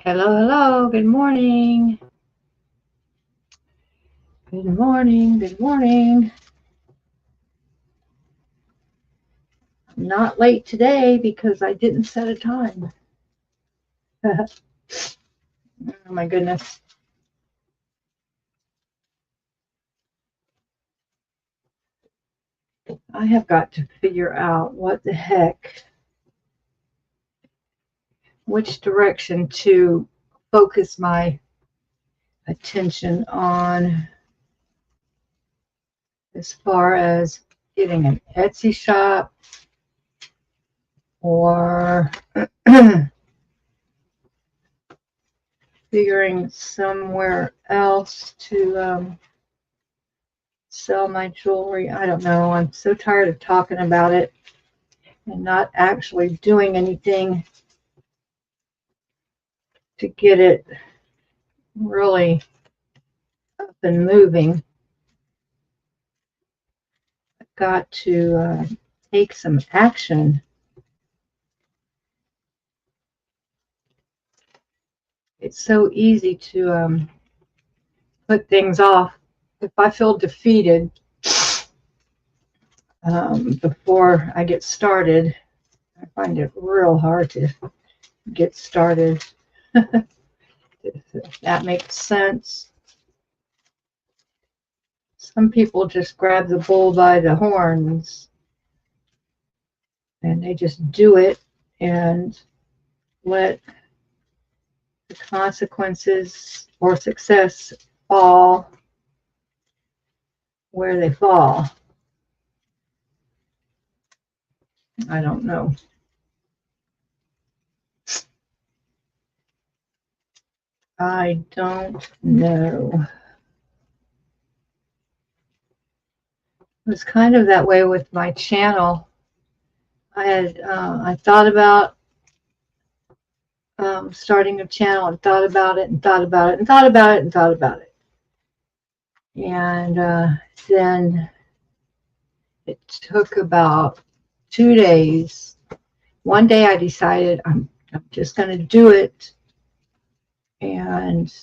Hello, hello, good morning. Good morning, good morning. I'm not late today because I didn't set a time. Oh my goodness. I have got to figure out what the heck, which direction to focus my attention on as far as getting an Etsy shop or figuring somewhere else to sell my jewelry. I don't know. I'm so tired of talking about it and not actually doing anything to get it really up and moving. I've got to take some action. It's so easy to put things off. If I feel defeated before I get started, I find it real hard to get started. If that makes sense. Some people just grab the bull by the horns and they just do it and let the consequences or success fall where they fall. I don't know. I don't know. It was kind of that way with my channel. I thought about starting a channel and thought about it and thought about it and thought about it and thought about it. And then it took about 2 days. One day I decided I'm just going to do it. And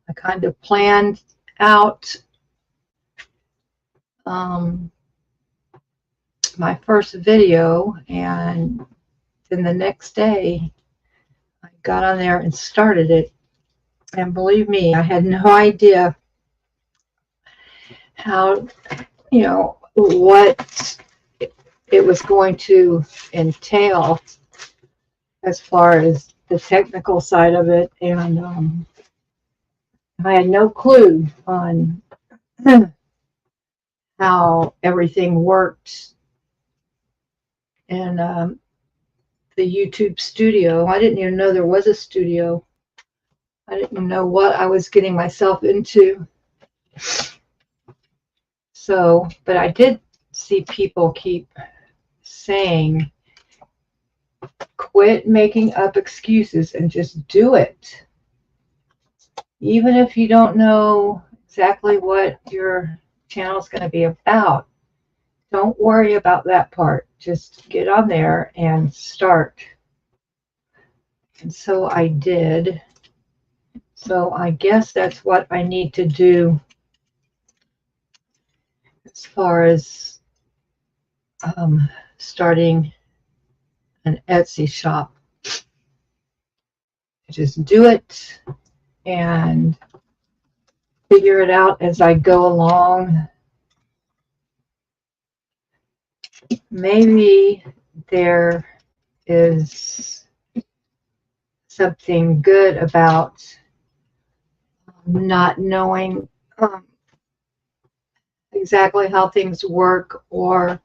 I kind of planned out my first video, and then the next day I got on there and started it. And believe me, I had no idea how, what it was going to entail as far as the technical side of it. And I had no clue on how everything worked in the YouTube studio. I didn't even know there was a studio. I didn't know what I was getting myself into. So, but I did see people keep saying, quit making up excuses and just do it. Even if you don't know exactly what your channel is going to be about, don't worry about that part. Just get on there and start. And so I did. So I guess that's what I need to do as far as starting an Etsy shop. Just do it and figure it out as I go along. Maybe there is something good about not knowing exactly how things work, or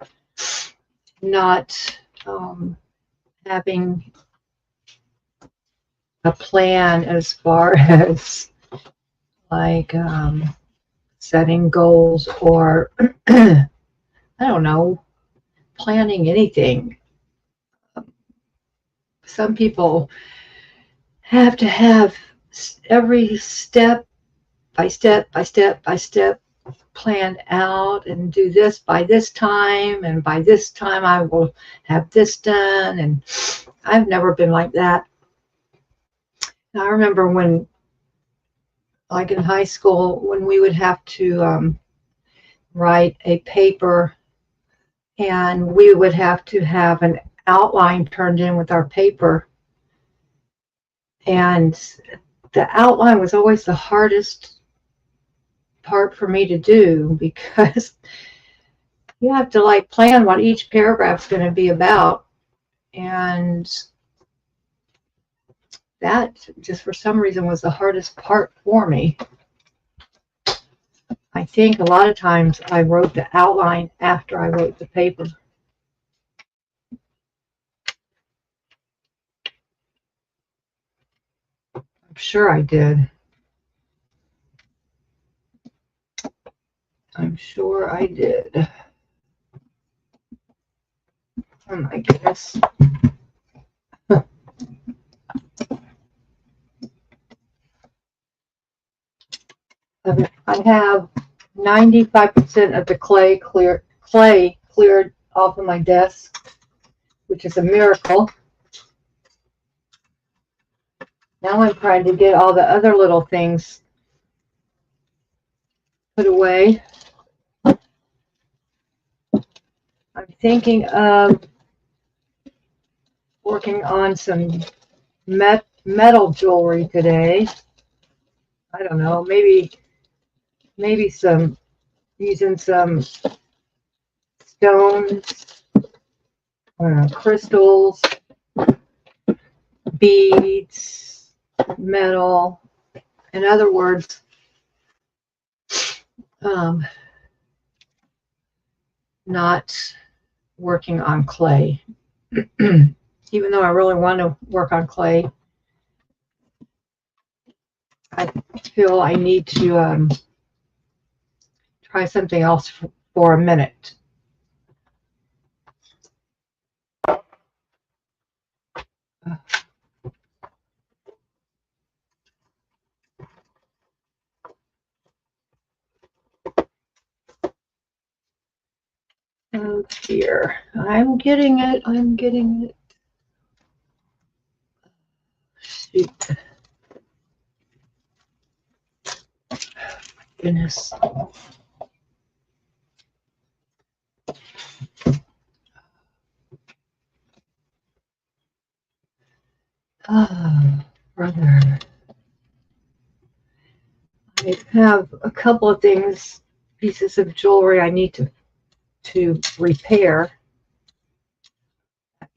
not having a plan as far as like setting goals, or I don't know, planning anything. Some people have to have every step by step by step by step planned out, and do this by this time, and by this time I will have this done. And I've never been like that. I remember when, like in high school, when we would have to write a paper, and we would have to have an outline turned in with our paper. And the outline was always the hardest part for me to do, because you have to like plan what each paragraph's going to be about. And that just for some reason was the hardest part for me. I think a lot of times I wrote the outline after I wrote the paper. I'm sure I did. I'm sure I did. Oh my goodness. I have 95% of the clay cleared off of my desk, which is a miracle. Now I'm trying to get all the other little things put away. I'm thinking of working on some metal jewelry today. I don't know, maybe some, using some stones, crystals, beads, metal. In other words, not working on clay. Even though I really want to work on clay, I feel I need to try something else for a minute. Oh dear, I'm getting it. I'm getting it. Shoot. Oh, my goodness. Oh, brother. I have a couple of things, pieces of jewelry I need to repair.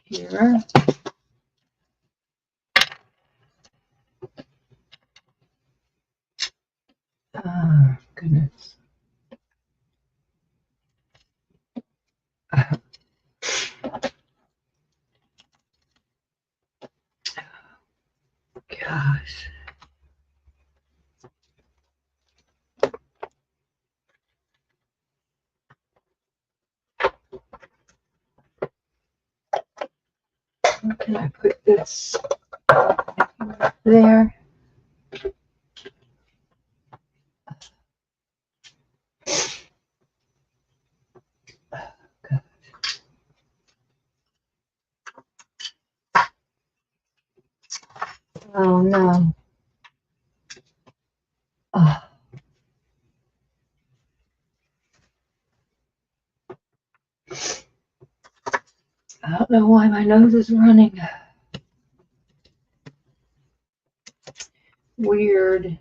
Here. Oh, goodness. Gosh. Where can I put this? There. Oh no. Oh. I don't know why my nose is running. Weirdness.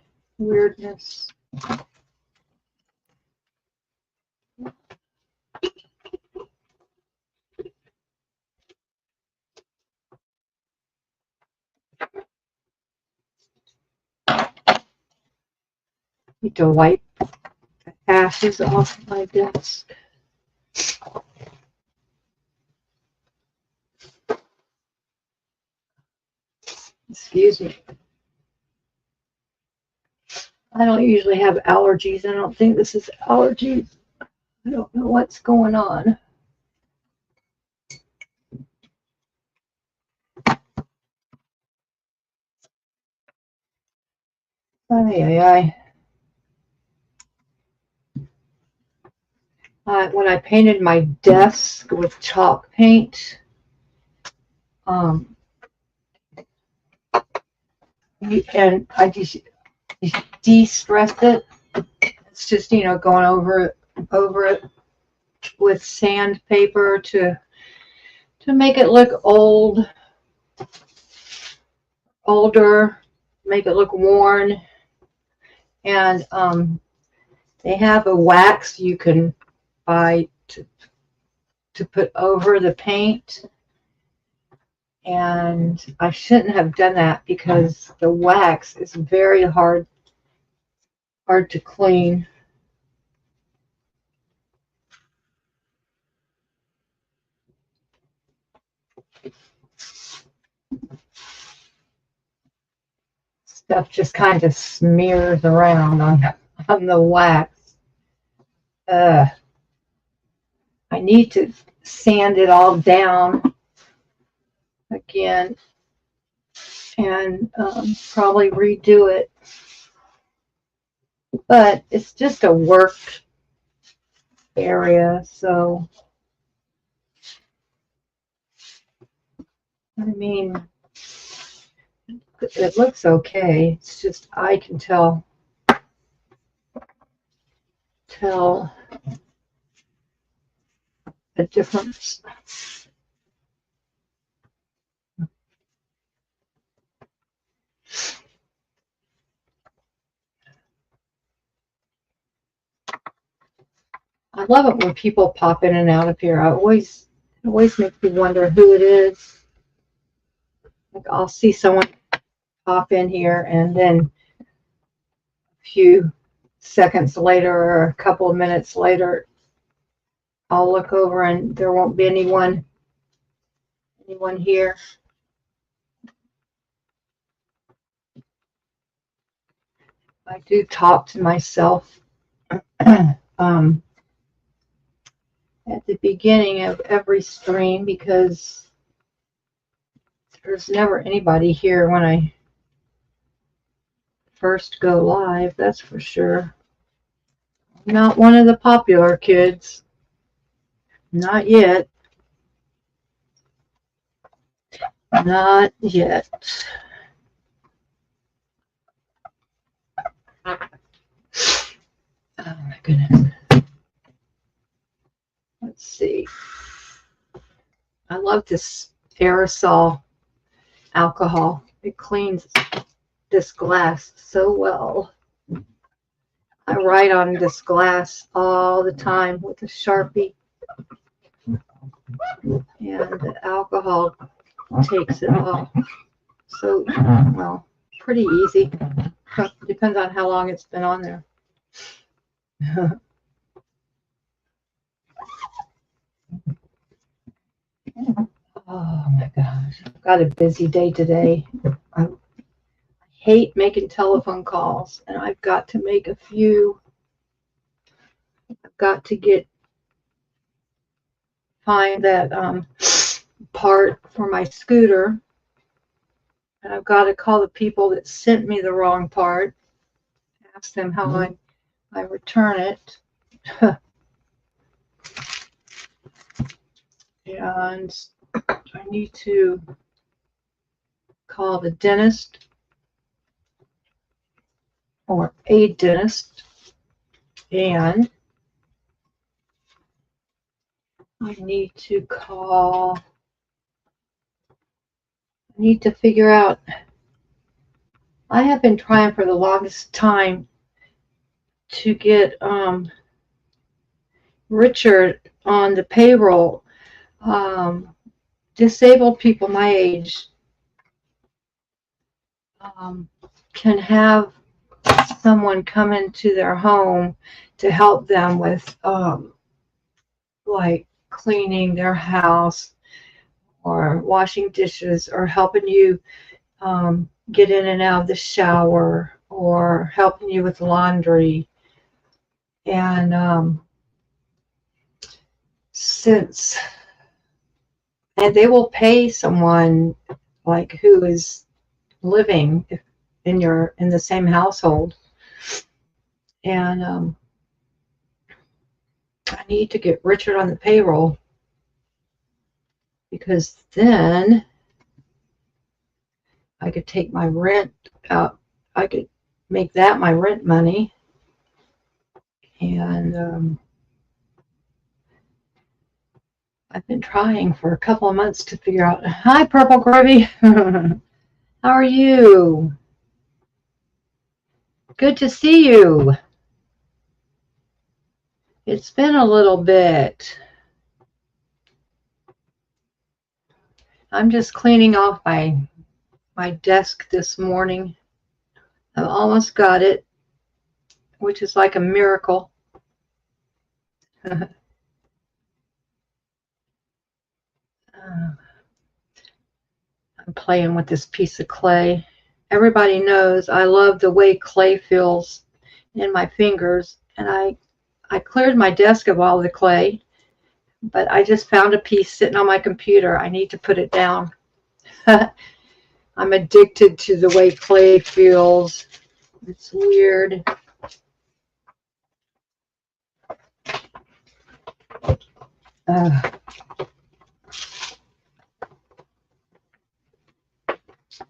Need to wipe the ashes off my desk. Excuse me. I don't usually have allergies. I don't think this is allergies. I don't know what's going on. Ay. When I painted my desk with chalk paint, and I de-stressed it. It's just, you know, going over it with sandpaper to make it look older, make it look worn. And they have a wax you can buy to put over the paint. And I shouldn't have done that because the wax is very hard to clean. Stuff just kind of smears around on the wax. I need to sand it all down again and probably redo it. But it's just a work area, so I mean, it looks okay. It's just I can tell a difference. I love it when people pop in and out of here. It always makes me wonder who it is. Like I'll see someone pop in here, and then a few seconds later or a couple of minutes later, I'll look over and there won't be anyone here. I do talk to myself at the beginning of every stream because there's never anybody here when I first go live, that's for sure. I'm not one of the popular kids. Not yet. Not yet. Oh my goodness. Let's see. I love this aerosol alcohol. It cleans this glass so well. I write on this glass all the time with a Sharpie. And the alcohol takes it off. So, well, pretty easy. Depends on how long it's been on there. Oh my gosh, I've got a busy day today. I hate making telephone calls, and I've got to make a few. I've got to find that part for my scooter, and I've got to call the people that sent me the wrong part, ask them how I return it. And I need to call the dentist or a dentist, and I need to figure out. I have been trying for the longest time to get Richard on the payroll. Disabled people my age can have someone come into their home to help them with like cleaning their house or washing dishes or helping you get in and out of the shower or helping you with laundry. And and they will pay someone like who is living in the same household. And I need to get Richard on the payroll because then I could take my rent out. I could make that my rent money. And I've been trying for a couple of months to figure out. Hi, Purple Gravy. How are you? Good to see you. It's been a little bit. I'm just cleaning off my desk this morning. I almost got it, which is like a miracle. I'm playing with this piece of clay. Everybody knows I love the way clay feels in my fingers, and I cleared my desk of all the clay, but I just found a piece sitting on my computer. I need to put it down. I'm addicted to the way clay feels. It's weird.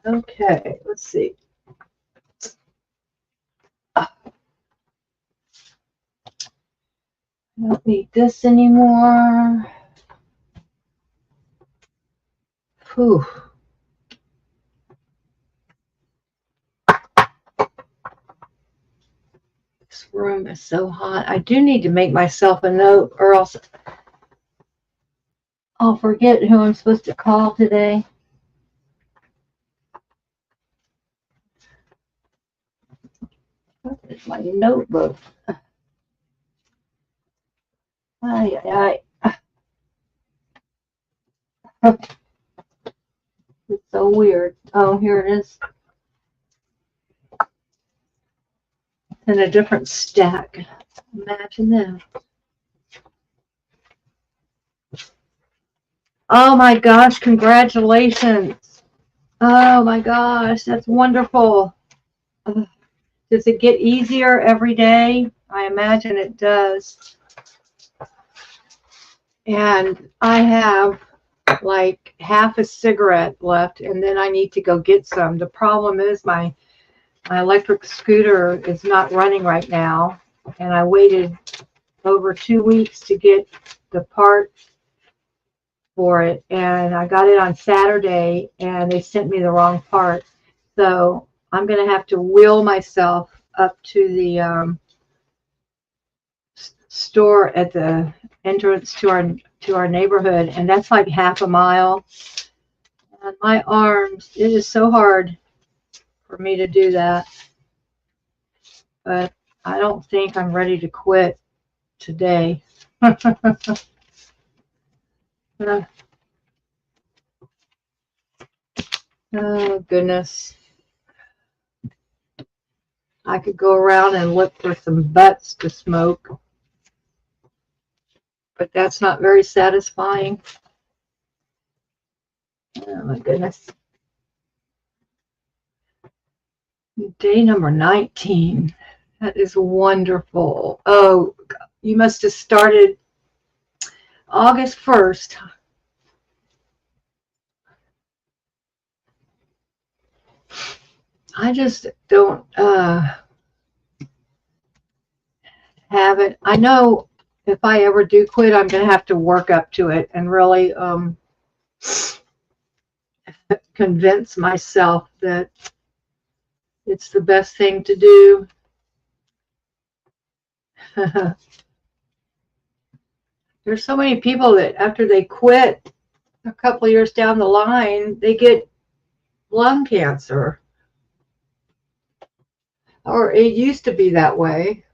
Okay, let's see. I don't need this anymore. Whew. This room is so hot. I do need to make myself a note, or else I'll forget who I'm supposed to call today. What is my notebook? Ay. It's so weird. Oh, here it is. In a different stack. Imagine that. Oh my gosh, congratulations. Oh my gosh, that's wonderful. Does it get easier every day? I imagine it does. And I have like half a cigarette left, and then I need to go get some. The problem is my electric scooter is not running right now, and I waited over 2 weeks to get the part for it, and I got it on Saturday, and they sent me the wrong part. So I'm going to have to wheel myself up to the store at the entrance to our neighborhood, and that's like half a mile. And my arms, it is so hard for me to do that. But I don't think I'm ready to quit today. Oh, goodness. I could go around and look for some butts to smoke, but that's not very satisfying. Oh, my goodness. Day number 19. That is wonderful. Oh, you must have started August 1st. I just don't have it. I know if I ever do quit, I'm going to have to work up to it and really convince myself that it's the best thing to do. There's so many people that after they quit a couple of years down the line, they get lung cancer. Or it used to be that way.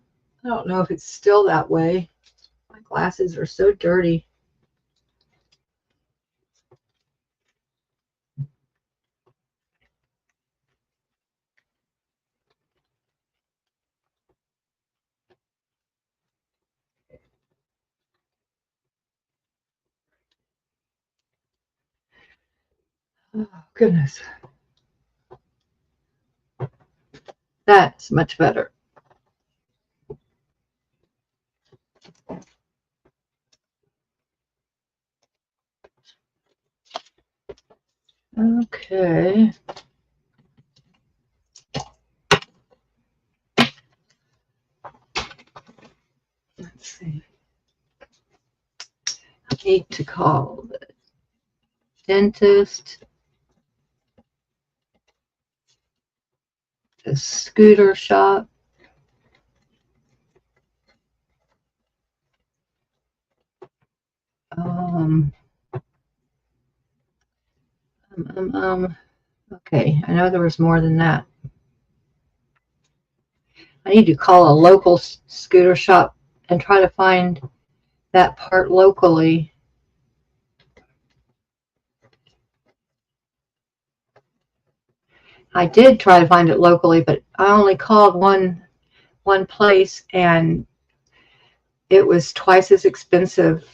I don't know if it's still that way. My glasses are so dirty. Oh, goodness. That's much better. Okay. Let's see. I need to call the dentist, the scooter shop. Okay, I know there was more than that. I need to call a local scooter shop and try to find that part locally. I did try to find it locally, but I only called one place, and it was twice as expensive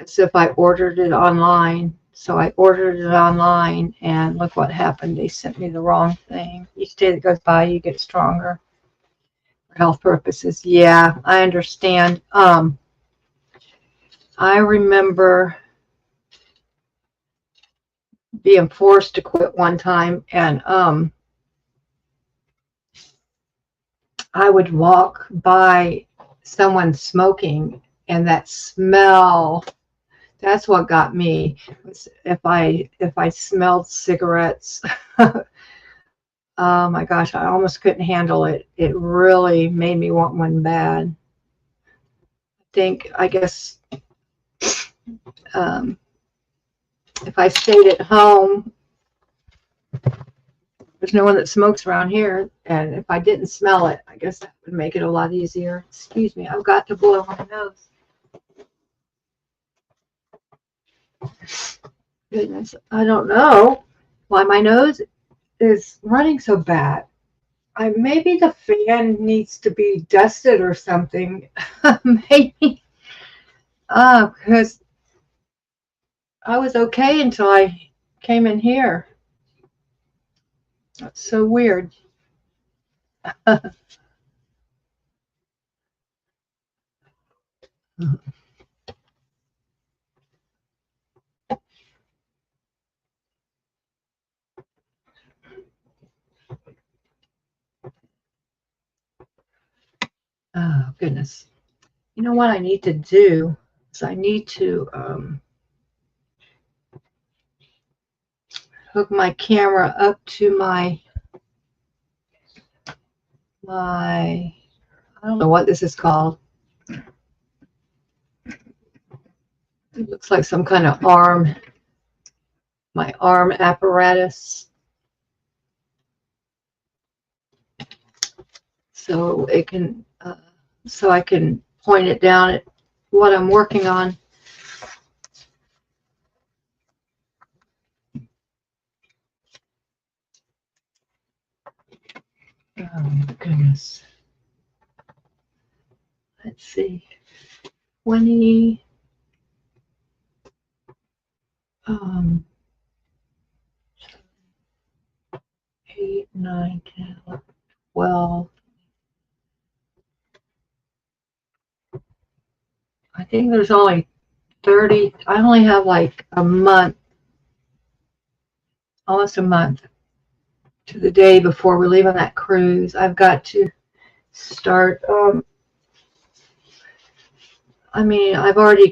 as if I ordered it online. So I ordered it online, and look what happened. They sent me the wrong thing. Each day that goes by, you get stronger for health purposes. Yeah, I understand. I remember being forced to quit one time, and I would walk by someone smoking, and that smell, that's what got me. If I smelled cigarettes, oh my gosh, I almost couldn't handle it. It really made me want one bad. I guess if I stayed at home, there's no one that smokes around here, and if I didn't smell it, I guess that would make it a lot easier. Excuse me, I've got to blow my nose. Goodness, I don't know why my nose is running so bad. Maybe the fan needs to be dusted or something. Maybe. Because I was okay until I came in here. That's so weird. Oh, goodness. You know what I need to do is I need to hook my camera up to my I don't know what this is called. It looks like some kind of my arm apparatus. So it can, so I can point it down at what I'm working on. Oh my goodness. Let's see. 20. 8, 9, 10, 11, 12. I think there's only 30. I only have like a month, almost a month to the day before we leave on that cruise. I've got to start. I mean, I've already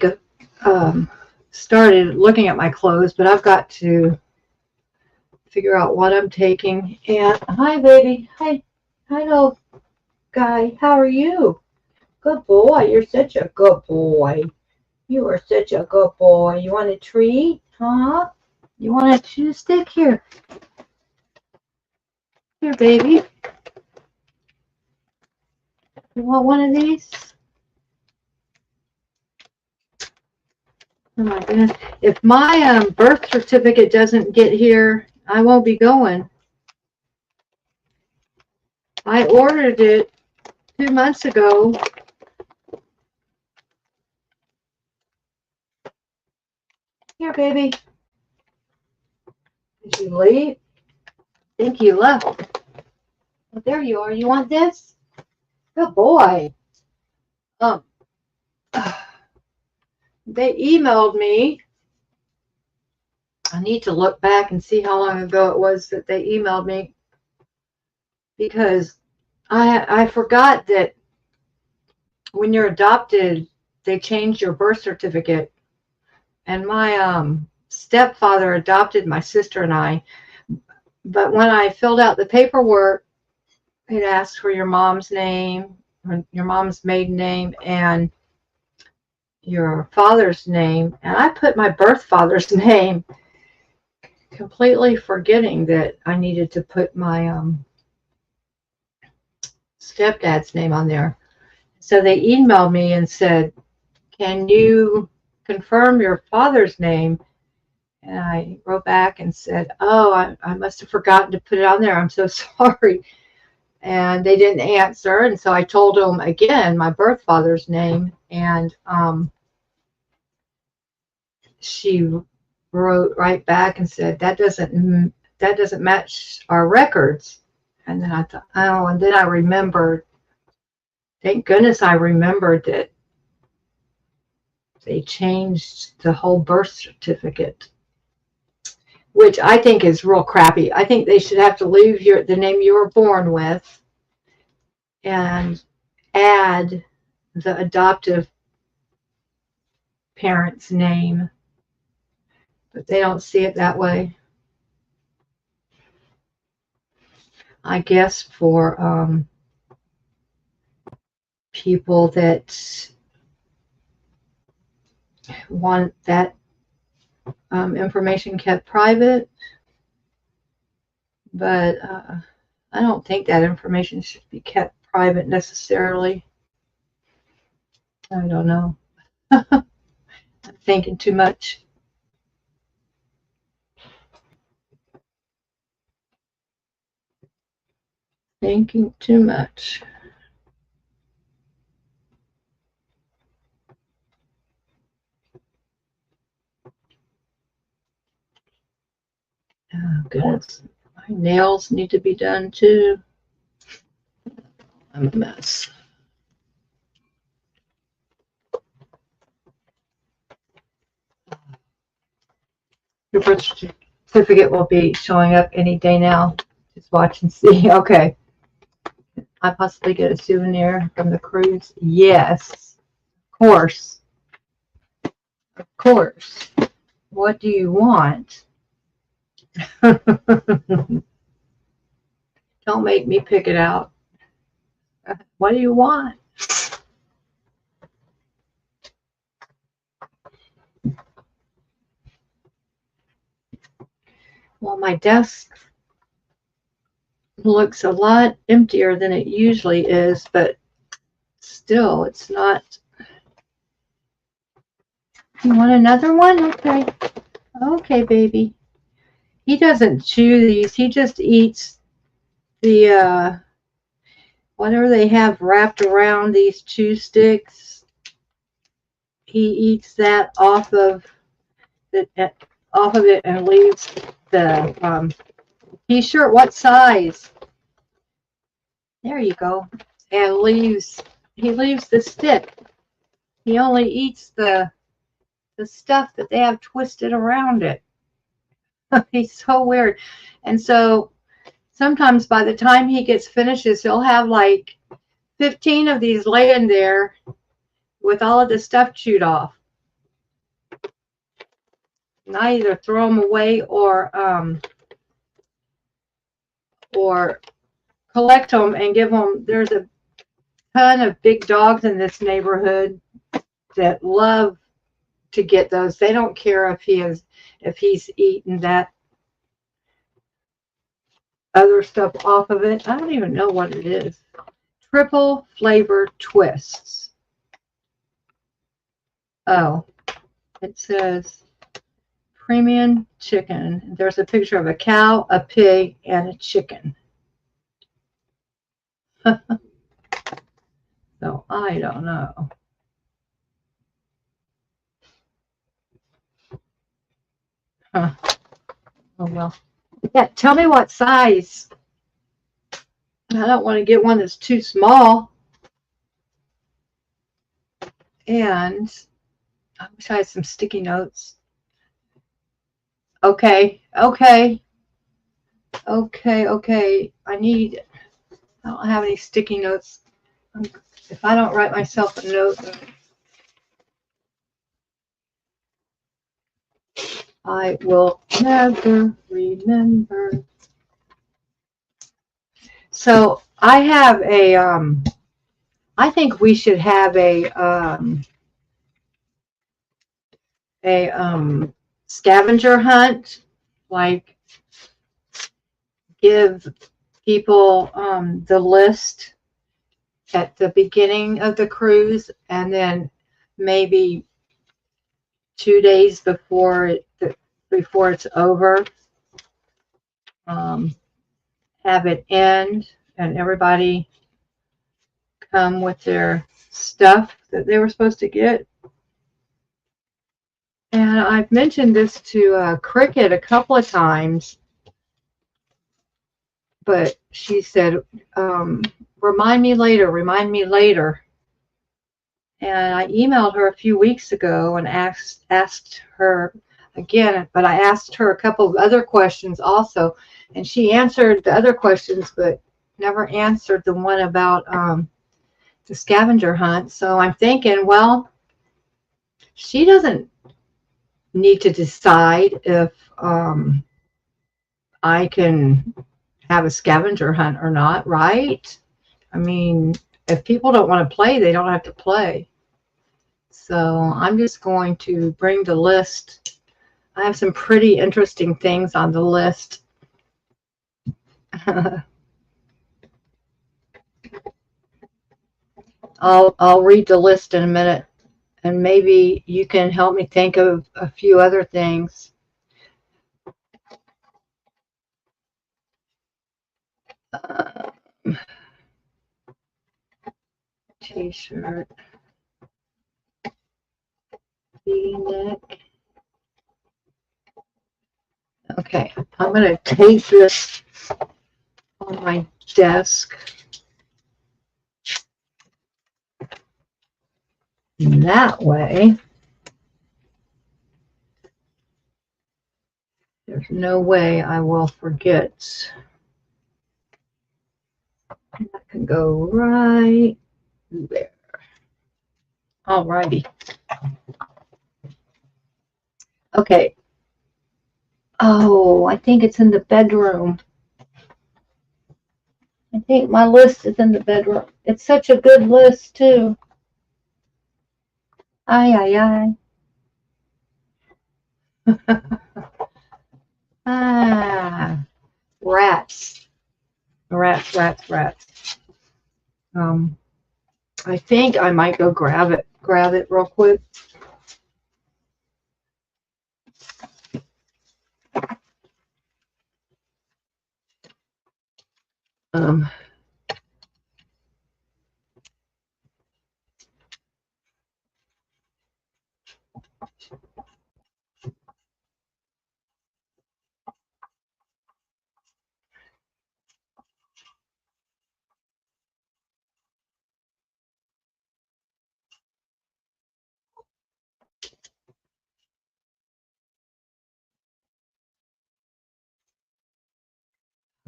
started looking at my clothes, but I've got to figure out what I'm taking. And hi, baby. Hi. Hello, guy. How are you? Good boy. You're such a good boy. You are such a good boy. You want a treat? Huh? You want a chew stick? Here. Here, baby. You want one of these? Oh my goodness. If my birth certificate doesn't get here, I won't be going. I ordered it 2 months ago. Here, baby. Did you leave? I think you left. Well, there you are. You want this? Good boy. They emailed me. I need to look back and see how long ago it was that they emailed me, because I forgot that when you're adopted, they change your birth certificate. And my stepfather adopted my sister and I. But when I filled out the paperwork, it asked for your mom's name, or your mom's maiden name, and your father's name. And I put my birth father's name, completely forgetting that I needed to put my stepdad's name on there. So they emailed me and said, can you confirm your father's name? And I wrote back and said, oh, I must have forgotten to put it on there. I'm so sorry. And they didn't answer. And so I told them again my birth father's name. And she wrote right back and said, that doesn't match our records. And then I thought, oh, and then I remembered. Thank goodness I remembered that they changed the whole birth certificate, which I think is real crappy. I think they should have to leave the name you were born with and add the adoptive parent's name. But they don't see it that way. I guess for people that want that information kept private, but I don't think that information should be kept private necessarily. I don't know. I'm thinking too much. Thinking too much. Oh, goodness. My nails need to be done too. I'm a mess. Your birth certificate will be showing up any day now. Just watch and see. Okay. I possibly get a souvenir from the cruise? Yes. Of course. Of course. What do you want? Don't make me pick it out. What do you want? Well, my desk looks a lot emptier than it usually is, but still, it's not. You want another one? Okay. Okay, baby. He doesn't chew these. He just eats the whatever they have wrapped around these chew sticks. He eats that off of it and leaves the t-shirt. What size? There you go. And he leaves the stick. He only eats the stuff that they have twisted around it. He's so weird. And so sometimes by the time he gets finishes, he'll have like 15 of these laying there with all of the stuff chewed off. And I either throw them away or collect them and give them. There's a ton of big dogs in this neighborhood that love to get those. They don't care if he's eaten that other stuff off of it. I don't even know what it is. Triple flavor twists. Oh, it says premium chicken. There's a picture of a cow, a pig, and a chicken. So I don't know. Huh. Oh well. Yeah, tell me what size. I don't want to get one that's too small. And I wish I had some sticky notes. Okay. I don't have any sticky notes. if I don't write myself a note, I will never remember. So I have a, I think we should have a scavenger hunt, like give people the list at the beginning of the cruise, and then maybe 2 days before it's over, have it end and everybody come with their stuff that they were supposed to get. And I've mentioned this to Cricket a couple of times, but she said, remind me later, remind me later. And I emailed her a few weeks ago and asked her again, but I asked her a couple of other questions also, and she answered the other questions, but never answered the one about the scavenger hunt. So I'm thinking, well, she doesn't need to decide if I can have a scavenger hunt or not, right? I mean, if people don't want to play, they don't have to play. So I'm just going to bring the list. I have some pretty interesting things on the list. I'll read the list in a minute, and maybe you can help me think of a few other things. T-shirt, V-neck. Okay, I'm going to tape this on my desk. And that way, there's no way I will forget. That can go right there. All righty. Okay. Oh, I think it's in the bedroom. I think my list is in the bedroom. It's such a good list, too. Ay, ay, ay. Ah, rats. Rats. I think I might go grab it real quick.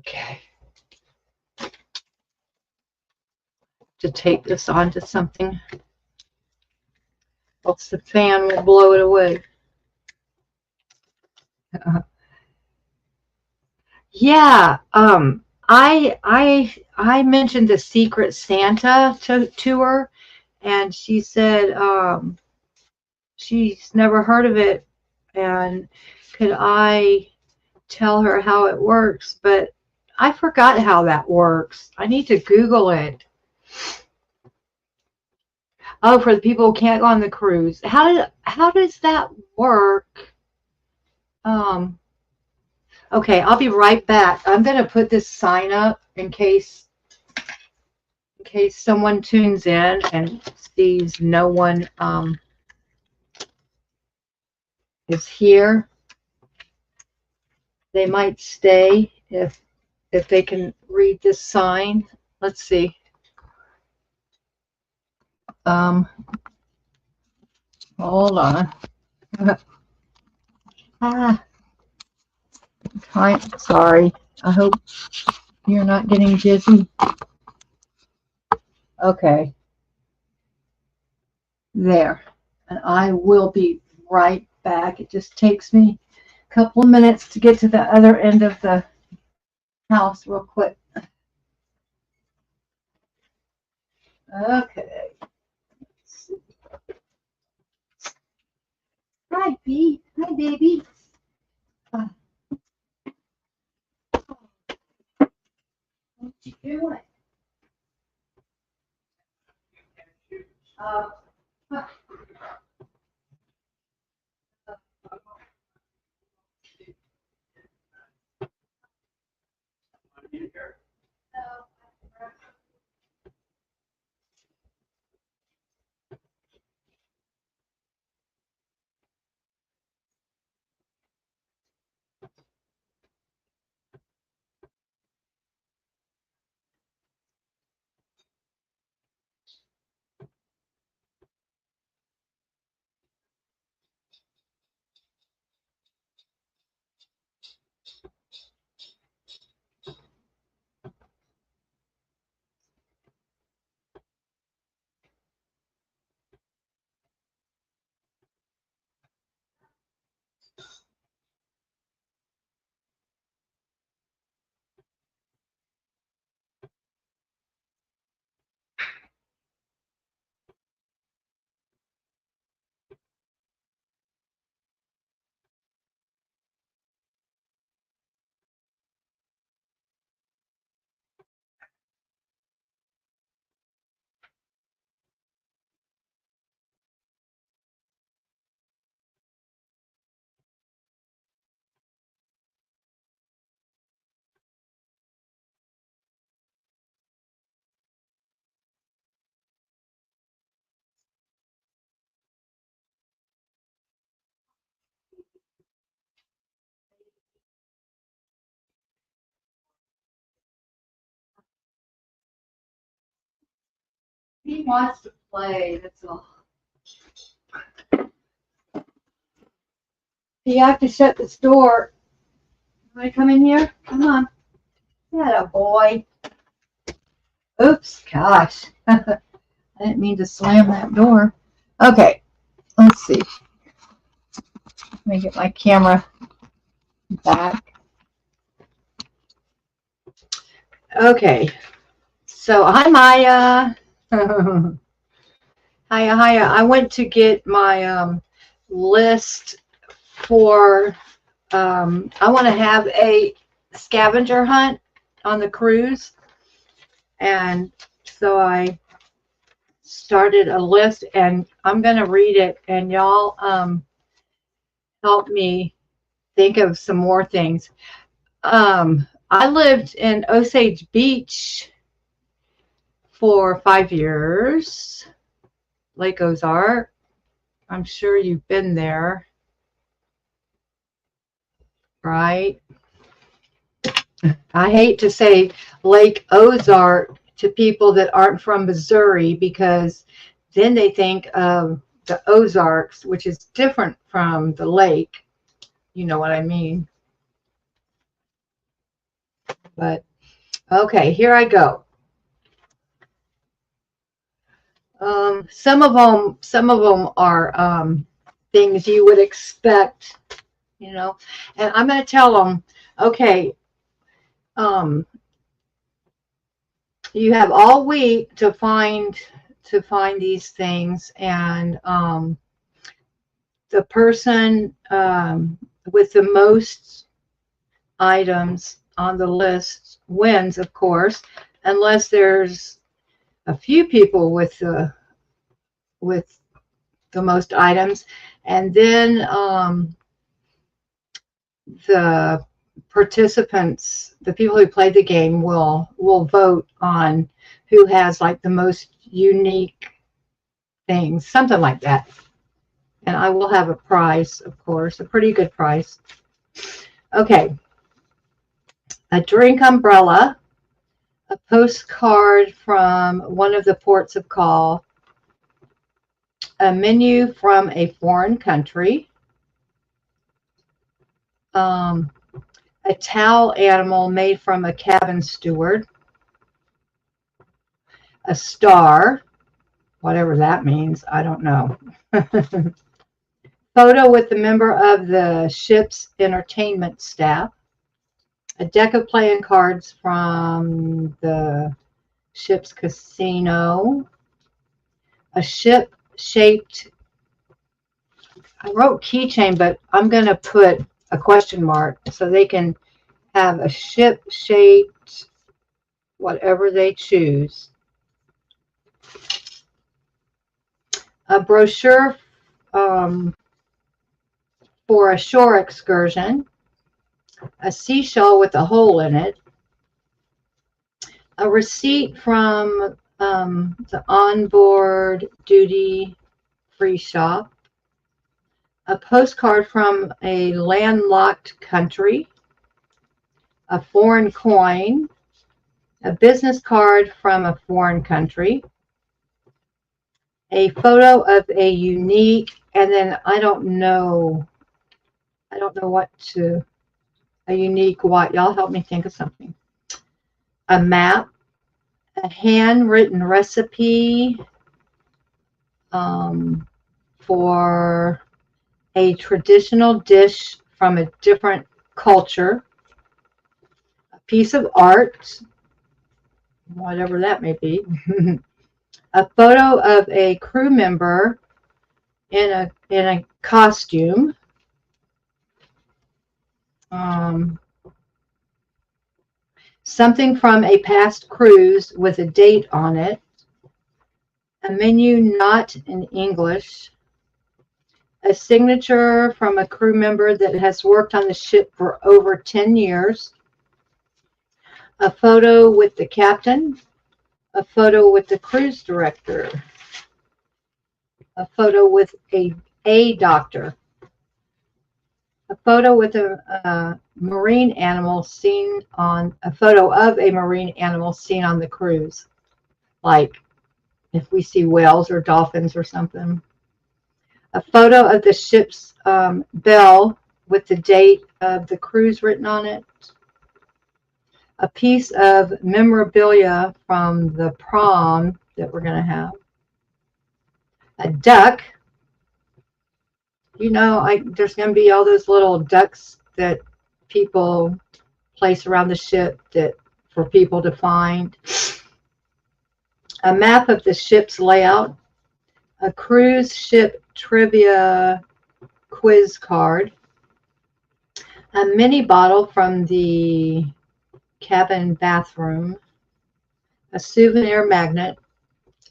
Okay. To tape this onto something, else the fan will blow it away. Yeah, I mentioned the Secret Santa to her, and she said she's never heard of it, and could I tell her how it works? But I forgot how that works. I need to Google it. Oh, for the people who can't go on the cruise. How does that work? Okay, I'll be right back. I'm going to put this sign up in case someone tunes in and sees no one is here. They might stay if they can read this sign. Let's see. Hold on. Sorry. I hope you're not getting dizzy. Okay. There. And I will be right back. It just takes me a couple of minutes to get to the other end of the house real quick. Okay. Hi, B. Hi, baby. Uh, what you doing? Uh, he wants to play, that's all. You have to shut this door. You want to come in here? Come on. Yeah, boy. Oops, gosh. I didn't mean to slam that door. Okay, let's see. Let me get my camera back. Okay, so hi, Maya. Hiya, hiya. I went to get my list for, I want to have a scavenger hunt on the cruise. And so I started a list, and I'm going to read it, and y'all help me think of some more things. I lived in Osage Beach for 5 years, Lake Ozark. I'm sure you've been there, right? I hate to say Lake Ozark to people that aren't from Missouri, because then they think of the Ozarks, which is different from the lake. You know what I mean? But okay, here I go. Some of them are things you would expect, you know. And I'm going to tell them, okay, you have all week to find these things, and the person with the most items on the list wins, of course, unless there's a few people with the most items, and then the participants, the people who play the game, will vote on who has like the most unique things, something like that. And I will have a prize, of course, a pretty good prize. Okay, a drink umbrella, a postcard from one of the ports of call, a menu from a foreign country, a towel animal made from a cabin steward, a star, whatever that means, I don't know. Photo with a member of the ship's entertainment staff. A deck of playing cards from the ship's casino. A ship-shaped, I wrote keychain, but I'm going to put a question mark so they can have a ship-shaped whatever they choose. A brochure for a shore excursion. A seashell with a hole in it. A receipt from the onboard duty-free shop. A postcard from a landlocked country. A foreign coin. A business card from a foreign country. A photo of a unique, and then I don't know what to, a unique what, y'all help me think of something. A map, a handwritten recipe for a traditional dish from a different culture, a piece of art, whatever that may be, a photo of a crew member in a costume, something from a past cruise with a date on it, a menu not in English, a signature from a crew member that has worked on the ship for over 10 years, a photo with the captain, a photo with the cruise director, a photo with a doctor, a photo with a marine animal seen on, a photo of a marine animal seen on the cruise, like if we see whales or dolphins or something. A photo of the ship's bell with the date of the cruise written on it. A piece of memorabilia from the prom that we're going to have. A duck. You know, there's going to be all those little ducks that people place around the ship that for people to find. A map of the ship's layout. A cruise ship trivia quiz card. A mini bottle from the cabin bathroom. A souvenir magnet.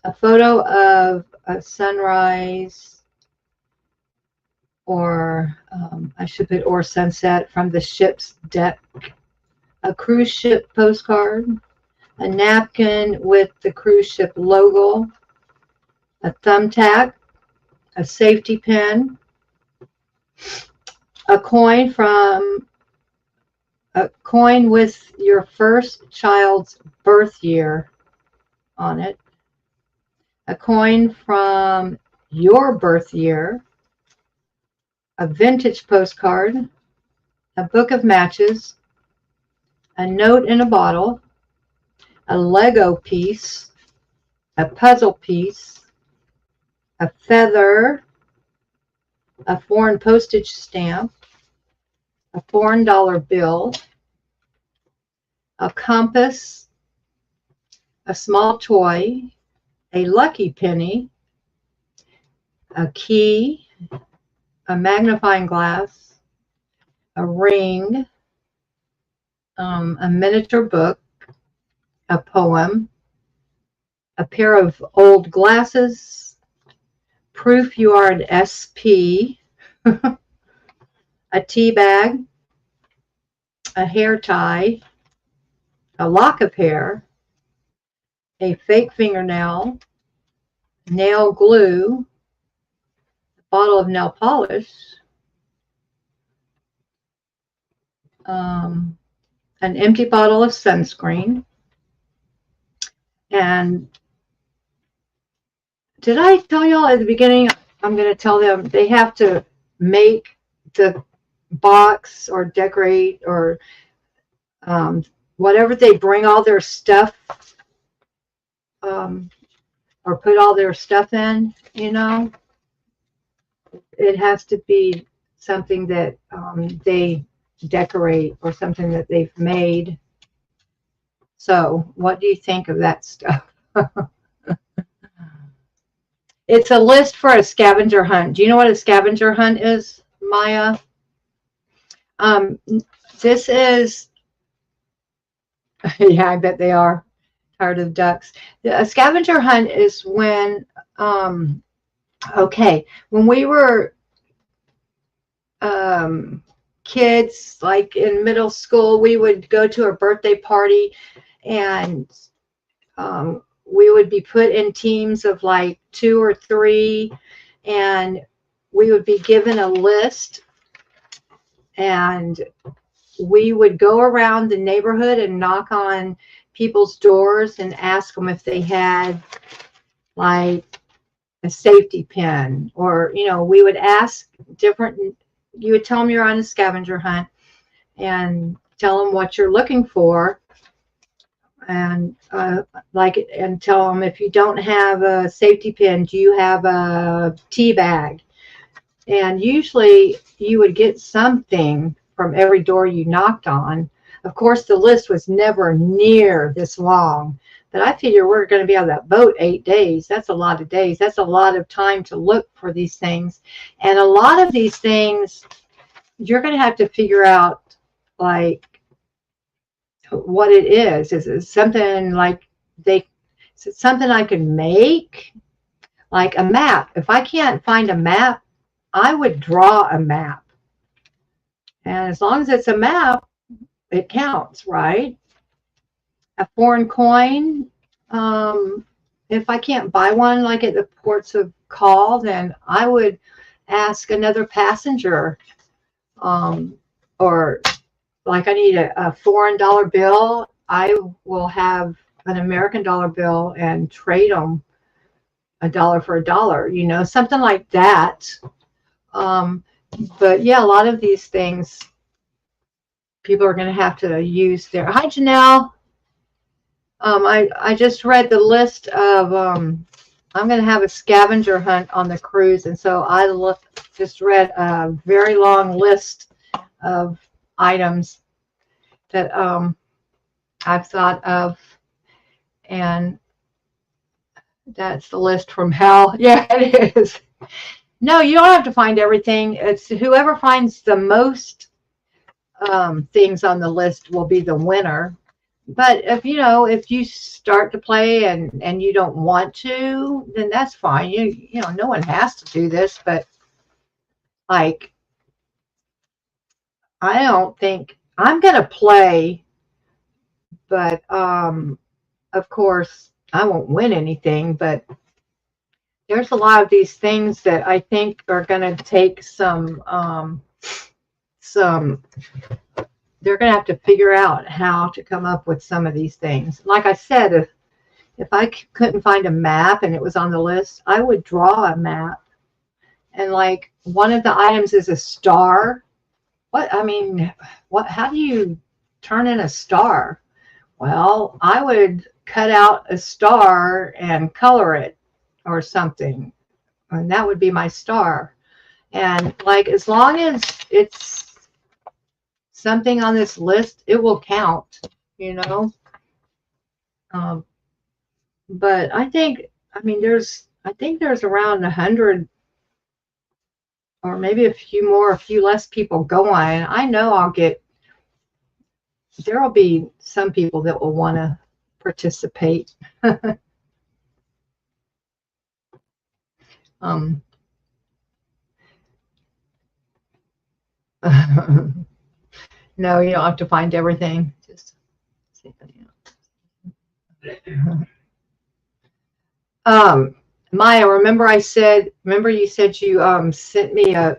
A photo of a sunrise, or I should put or sunset from the ship's deck. A cruise ship postcard. A napkin with the cruise ship logo. A thumbtack. A safety pin. A coin with your first child's birth year on it. A coin from your birth year. A vintage postcard. A book of matches. A note in a bottle. A Lego piece. A puzzle piece. A feather. A foreign postage stamp. A foreign dollar bill. A compass. A small toy. A lucky penny. A key. A magnifying glass. A ring. A miniature book. A poem. A pair of old glasses. Proof you are an SP. A tea bag. A hair tie. A lock of hair. A fake fingernail. Nail glue. A bottle of nail polish. An empty bottle of sunscreen. And did I tell y'all at the beginning, I'm going to tell them they have to make the box or decorate or whatever they bring all their stuff or put all their stuff in, you know. It has to be something that they decorate or something that they've made. So what do you think of that stuff? It's a list for a scavenger hunt. Do you know what a scavenger hunt is, Maya? This is, yeah, I bet they are tired of ducks. A scavenger hunt is when, okay, when we were kids, like in middle school, we would go to a birthday party, and we would be put in teams of like 2 or 3, and we would be given a list, and we would go around the neighborhood and knock on people's doors and ask them if they had like a safety pin, or, you know, we would ask different, you would tell them you're on a scavenger hunt and tell them what you're looking for, and and tell them, if you don't have a safety pin, do you have a tea bag? And usually you would get something from every door you knocked on. Of course, the list was never near this long, but I figure we're going to be on that boat 8 days. That's a lot of days. That's a lot of time to look for these things. And a lot of these things, you're going to have to figure out, like, what it is. Is it something like is it something I can make? Like a map. If I can't find a map, I would draw a map. And as long as it's a map, it counts, right? A foreign coin, if I can't buy one like at the ports of call, then I would ask another passenger, or like I need a foreign dollar bill, I will have an American dollar bill and trade them a dollar for a dollar, you know, something like that. But yeah, a lot of these things people are going to have to use their. Hi, Janelle. I just read the list of, I'm going to have a scavenger hunt on the cruise, and so I just read a very long list of items that I've thought of, and that's the list from hell. Yeah, it is. No, you don't have to find everything. It's whoever finds the most things on the list will be the winner. But if you start to play and you don't want to, then that's fine. You know, no one has to do this, but like, I don't think I'm gonna play, but of course I won't win anything, but there's a lot of these things that I think are gonna take some they're going to have to figure out how to come up with some of these things. Like I said, if I couldn't find a map and it was on the list, I would draw a map. And like, one of the items is a star. How do you turn in a star? Well, I would cut out a star and color it or something, and that would be my star. And like, as long as it's something on this list, it will count, you know. But I think there's around 100, or maybe a few less people going. I know there will be some people that will want to participate. No, you don't have to find everything. Just see. Maya, remember you said you sent me a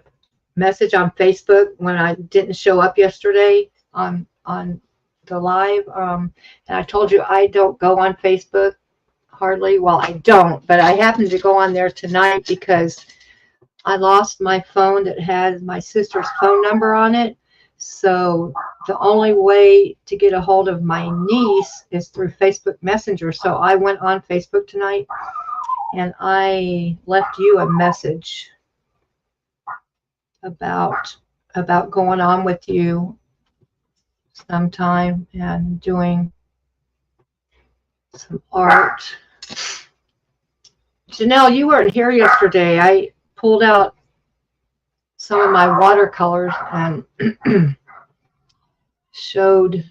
message on Facebook when I didn't show up yesterday on the live, and I told you I don't go on Facebook hardly. Well, I don't, but I happened to go on there tonight because I lost my phone that had my sister's phone number on it. So the only way to get a hold of my niece is through Facebook Messenger. So I went on Facebook tonight and I left you a message about going on with you sometime and doing some art. Janelle, you weren't here yesterday. I pulled out some of my watercolors and showed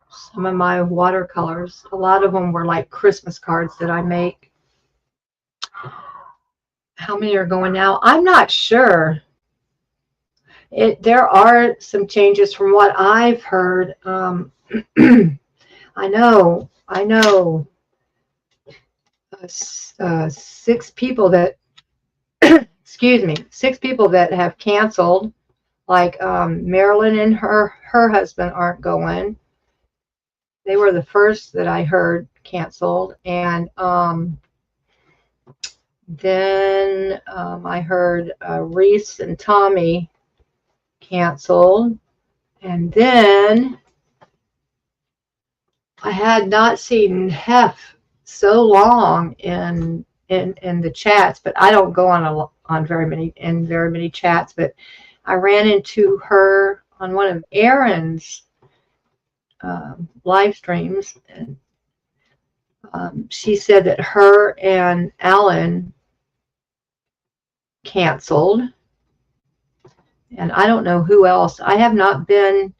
some of my watercolors. A lot of them were like Christmas cards that I make. How many are going now? I'm not sure. There are some changes from what I've heard. I know. 6 people that, excuse me, 6 people that have canceled. Like Marilyn and her husband aren't going. They were the first that I heard canceled, and then I heard Reese and Tommy canceled, and then I had not seen Hef so long in the chats, but I don't go on very many chats. But I ran into her on one of Erin's live streams, and she said that her and Alan canceled, and I don't know who else. I have not been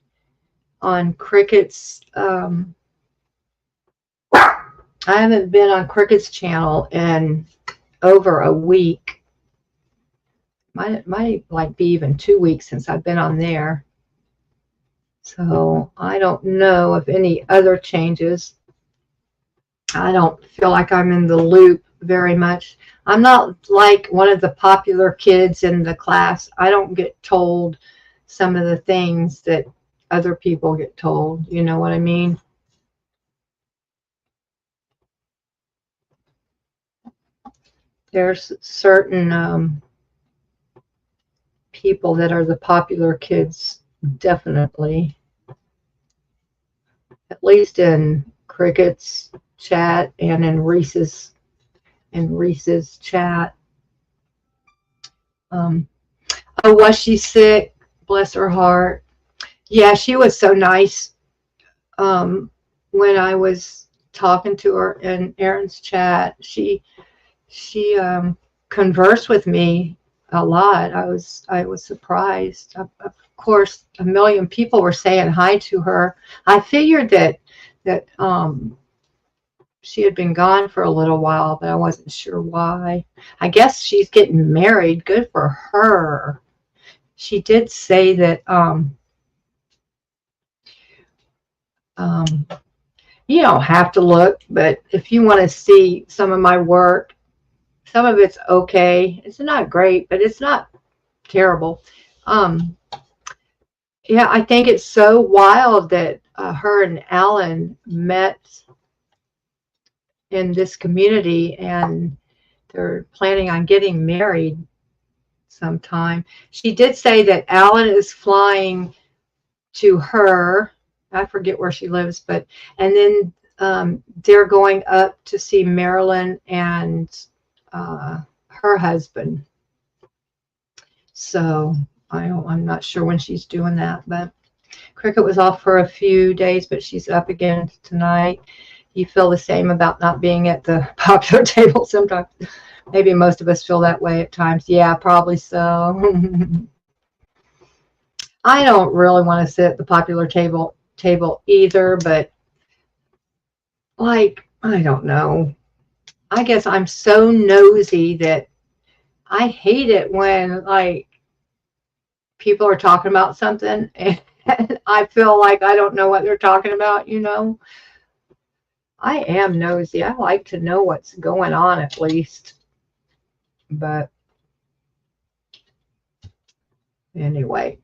on Cricket's. I haven't been on Cricket's channel in over a week. Might like be even 2 weeks since I've been on there. So I don't know of any other changes. I don't feel like I'm in the loop very much. I'm not like one of the popular kids in the class. I don't get told some of the things that other people get told. You know what I mean? There's certain people that are the popular kids, definitely. At least in Cricket's chat and in Reese's chat. Oh, was she sick? Bless her heart. Yeah, she was so nice. When I was talking to her in Erin's chat, she conversed with me a lot. I was surprised. Of course, a million people were saying hi to her. I figured that she had been gone for a little while, but I wasn't sure why. I guess she's getting married. Good for her. She did say that you don't have to look, but if you want to see some of my work, some of it's okay. It's not great, but it's not terrible. Yeah, I think it's so wild that her and Alan met in this community, and they're planning on getting married sometime. She did say that Alan is flying to her. I forget where she lives, and then they're going up to see Marilyn and her husband. So I'm not sure when she's doing that, but Cricket was off for a few days, but she's up again tonight. You feel the same about not being at the popular table sometimes? Maybe most of us feel that way at times. Yeah, probably so. I don't really want to sit at the popular table either, but like, I don't know. I guess I'm so nosy that I hate it when like people are talking about something and I feel like I don't know what they're talking about, you know. I am nosy. I like to know what's going on at least. But anyway.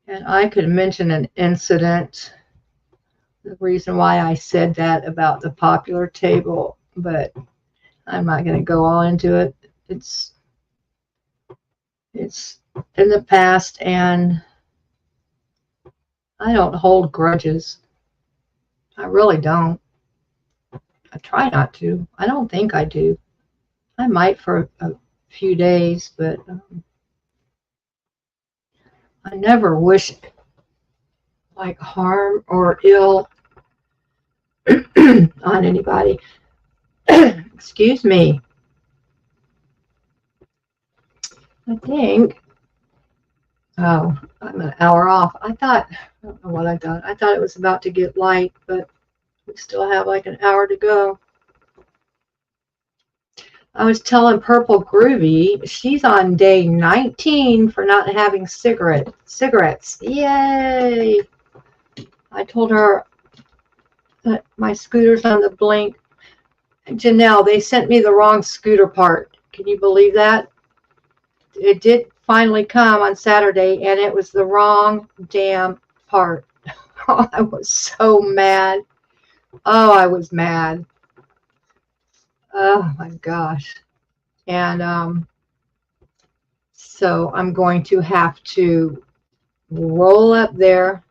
And I could mention an incident, the reason why I said that about the popular table, but I'm not going to go all into it. It's It's in the past, and I don't hold grudges. I really don't. I try not to. I don't think I do. I might for a few days, but I never wish like harm or ill on anybody. Excuse me. I think, oh, I'm an hour off. I don't know what I thought. I thought it was about to get light, but we still have like an hour to go. I was telling Purple Groovy, she's on day 19 for not having cigarettes. Yay! I told her that my scooter's on the blink. Janelle, they sent me the wrong scooter part. Can you believe that? It did finally come on Saturday, and it was the wrong damn part. I was so mad. Oh, I was mad. Oh my gosh. And so I'm going to have to roll up there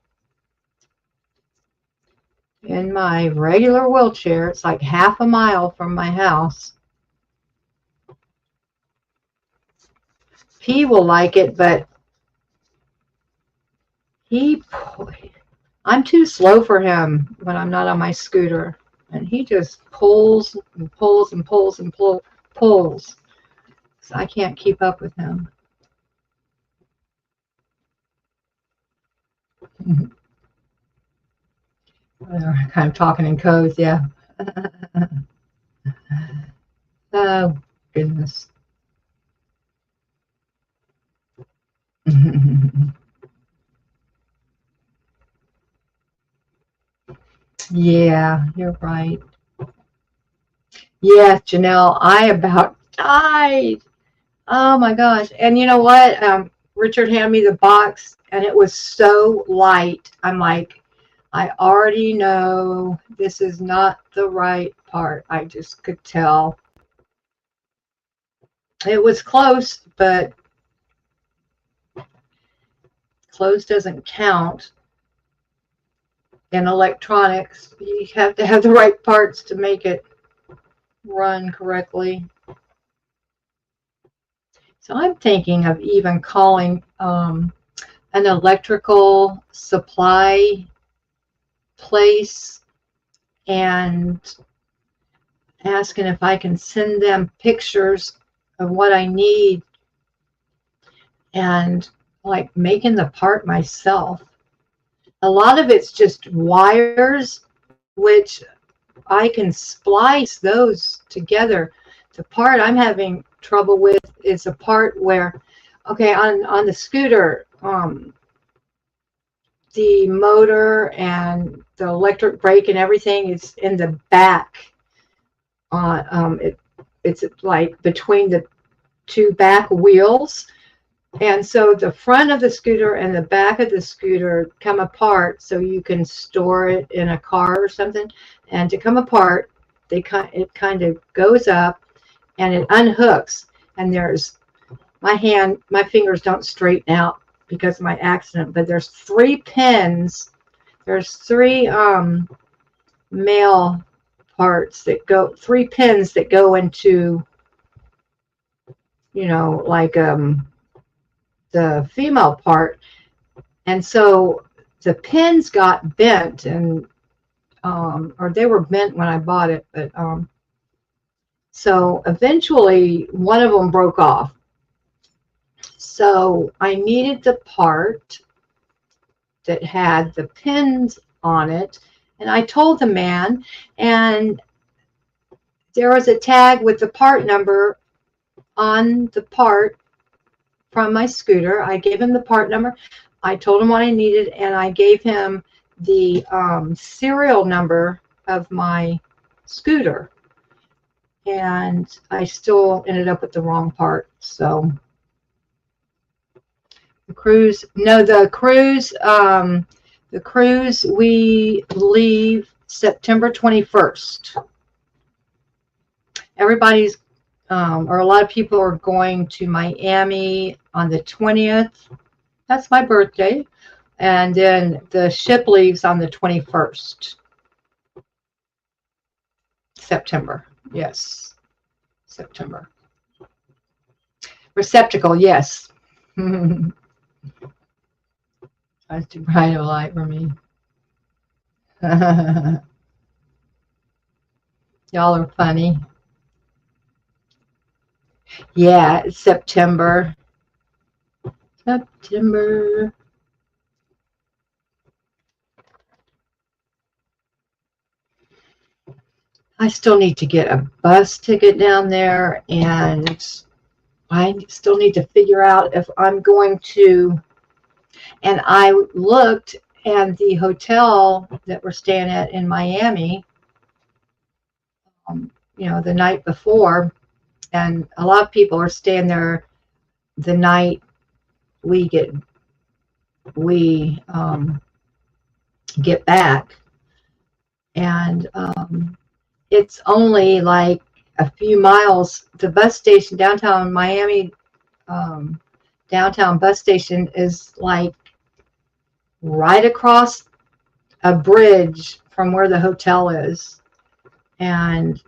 in my regular wheelchair. It's like half a mile from my house. P will like it, but I'm too slow for him when I'm not on my scooter. And he just pulls and pulls and pulls and pulls. So I can't keep up with him. Kind of talking in codes, yeah. Oh, goodness. Yeah, you're right. Yes, Janelle, I about died. Oh my gosh. And you know what? Richard handed me the box and it was so light. I'm like, I already know this is not the right part. I just could tell. It was close, but close doesn't count. In electronics, you have to have the right parts to make it run correctly. So I'm thinking of even calling an electrical supply place and asking if I can send them pictures of what I need and like making the part myself. A lot of it's just wires, which I can splice those together. The part I'm having trouble with is a part where, okay, on the scooter, the motor and the electric brake and everything is in the back. It's like between the two back wheels. And so the front of the scooter and the back of the scooter come apart so you can store it in a car or something. And to come apart, it kind of goes up and it unhooks. And there's my fingers don't straighten out because of my accident, but there's 3 pins. There's 3 male parts that go, 3 pins that go into, you know, like the female part. And so the pins got bent, and or they were bent when I bought it, but so eventually one of them broke off. So I needed the part that had the pins on it, and I told the man, and there was a tag with the part number on the part from my scooter. I gave him the part number. I told him what I needed, and I gave him the serial number of my scooter. And I still ended up with the wrong part. So the cruise, we leave September 21st. Everybody's or a lot of people are going to Miami on the 20th. That's my birthday. And then the ship leaves on the 21st. September. Yes. September. Receptacle, yes. Tries too bright a light for me. Y'all are funny. Yeah, it's September. September. I still need to get a bus ticket down there, and I still need to figure out if I'm going to. And I looked, and the hotel that we're staying at in Miami, the night before, and a lot of people are staying there the night we get back, and it's only like a few miles. The bus station downtown Miami, downtown bus station is like right across a bridge from where the hotel is, and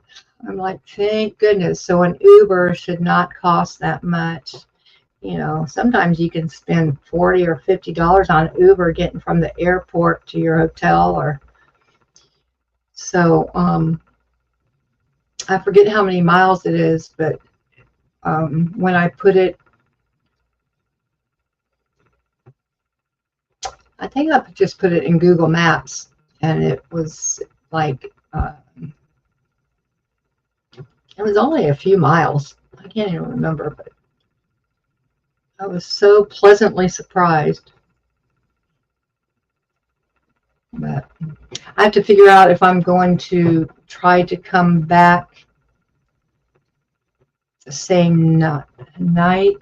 I'm like, thank goodness. So an Uber should not cost that much. Sometimes you can spend $40 or $50 on Uber getting from the airport to your hotel, or so. I forget how many miles it is, but when I put it, I think I just put it in Google Maps, and it was like it was only a few miles. I can't even remember, but I was so pleasantly surprised. But I have to figure out if I'm going to try to come back the same night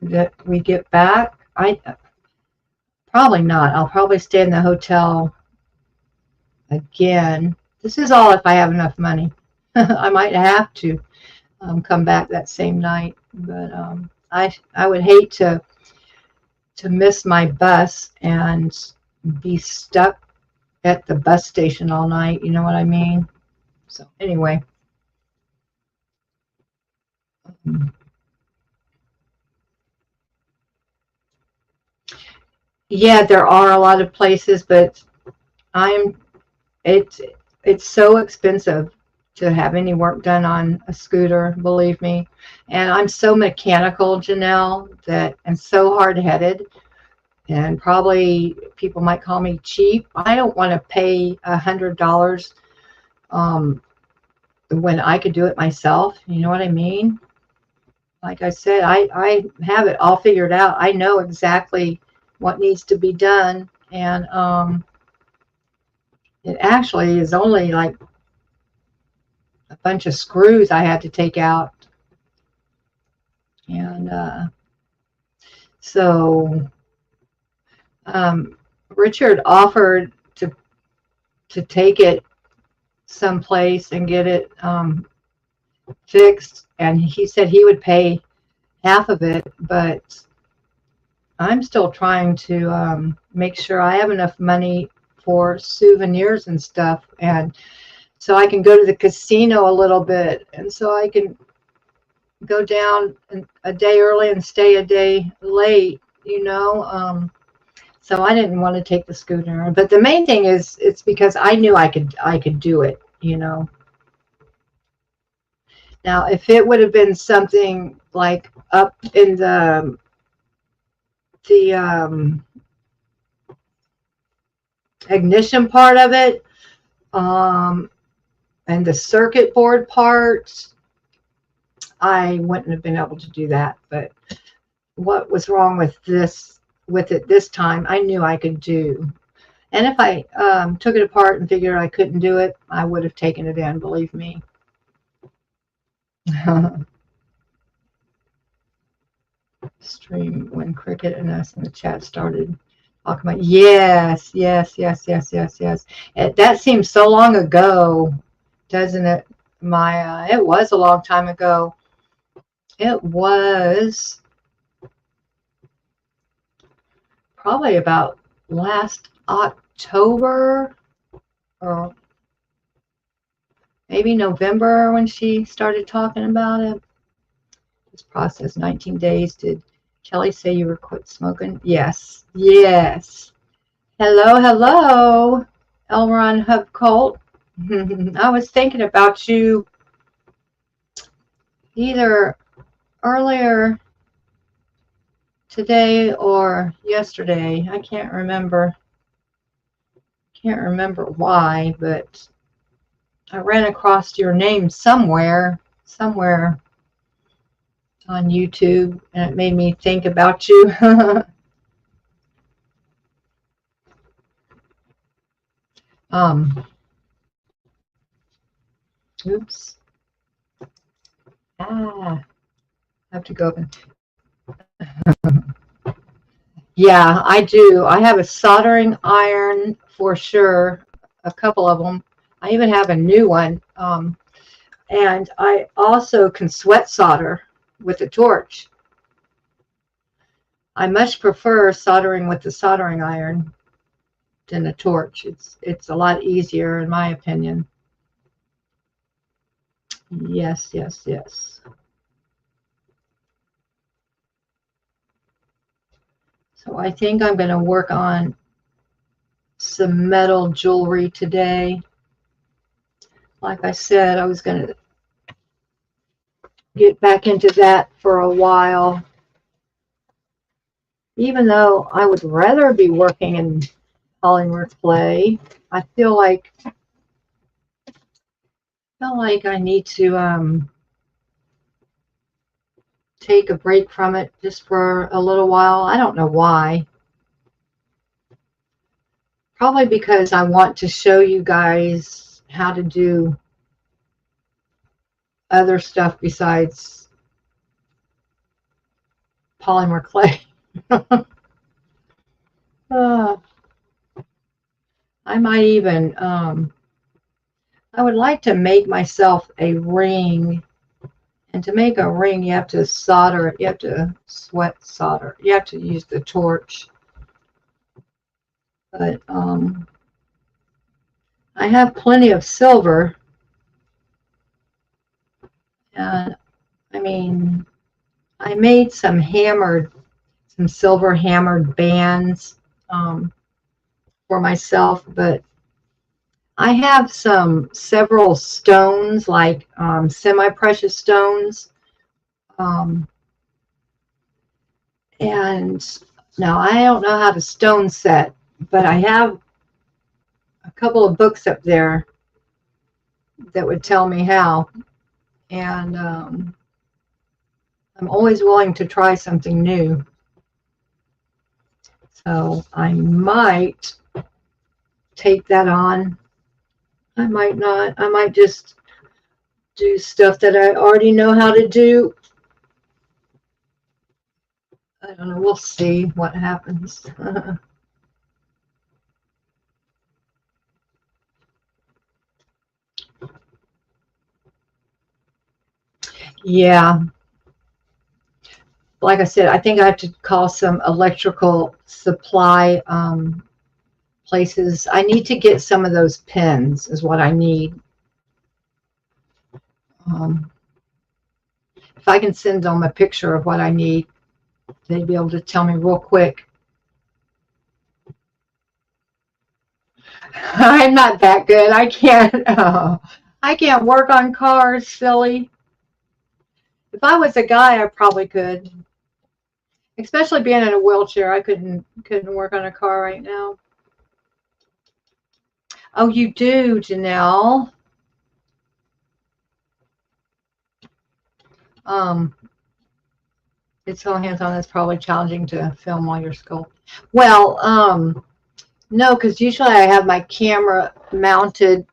that we get back. Probably not. I'll probably stay in the hotel again. This is all if I have enough money. I might have to come back that same night, but I would hate to miss my bus and be stuck at the bus station all night. You know what I mean? So anyway. Yeah, there are a lot of places, but it's so expensive to have any work done on a scooter, believe me. And I'm so mechanical, Janelle, and so hard-headed, and probably people might call me cheap. I don't want to pay $100 when I could do it myself. You know what I mean? Like I said, I have it all figured out. I know exactly what needs to be done, and it actually is only like a bunch of screws I had to take out, and so Richard offered to take it someplace and get it fixed, and he said he would pay half of it, but I'm still trying to make sure I have enough money for souvenirs and stuff, and so I can go to the casino a little bit, and so I can go down a day early and stay a day late, so I didn't want to take the scooter. But the main thing is it's because I knew I could do it, Now, if it would have been something like up in the ignition part of it, and the circuit board parts, I wouldn't have been able to do that. But what was wrong with it this time, I knew I could do. And if I took it apart and figured I couldn't do it, I would have taken it in, believe me. Stream when Cricket and us in the chat started talking about. Yes. That seems so long ago, doesn't it? my it was a long time ago. It was probably about last October or maybe November when she started talking about it. This process, 19 days. Did Kelly say you were quit smoking? Yes. Yes. Hello, hello, Elron Hub Colt. I was thinking about you either earlier today or yesterday. I can't remember. Can't remember why, but I ran across your name somewhere on YouTube, and it made me think about you. Oops. I have to go open. Yeah, I do. I have a soldering iron for sure, a couple of them. I even have a new one. And I also can sweat solder with a torch. I much prefer soldering with the soldering iron than a torch. It's a lot easier in my opinion. Yes, yes, yes. So I think I'm going to work on some metal jewelry today. Like I said, I was going to get back into that for a while. Even though I would rather be working in polymer clay, I feel like I need to take a break from it just for a little while. I don't know why. Probably because I want to show you guys how to do other stuff besides polymer clay. I might even, I would like to make myself a ring. And to make a ring, you have to solder it. You have to sweat solder. You have to use the torch. But I have plenty of silver. And I mean, I made some silver hammered bands for myself, but I have several stones, like semi-precious stones. And now I don't know how to stone set, but I have a couple of books up there that would tell me how. And I'm always willing to try something new. So I might take that on. I might not. I might just do stuff that I already know how to do. I don't know. We'll see what happens. Yeah. Like I said, I think I have to call some electrical supply places. I need to get some of those pins is what I need. If I can send them a picture of what I need, they'd be able to tell me real quick. I'm not that good. I can't work on cars, silly. If I was a guy, I probably could. Especially being in a wheelchair, I couldn't work on a car right now. Oh, you do, Janelle. It's so hands-on. It's probably challenging to film while you're sculpting. Well, no, because usually I have my camera mounted.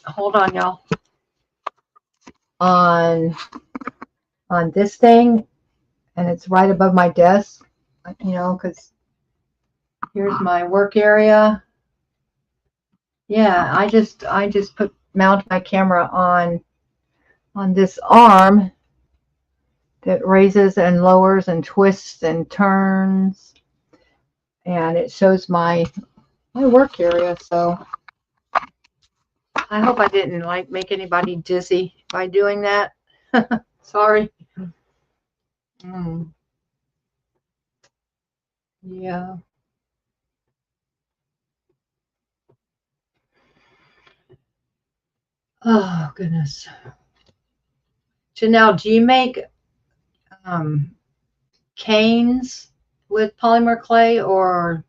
Hold on, y'all. On this thing, and it's right above my desk. You know, because here's my work area. Yeah, I just mount my camera on on this arm that raises and lowers and twists and turns, and it shows my work area. So I hope I didn't like make anybody dizzy by doing that. Sorry. Yeah. Oh goodness. Janelle, do you make canes with polymer clay or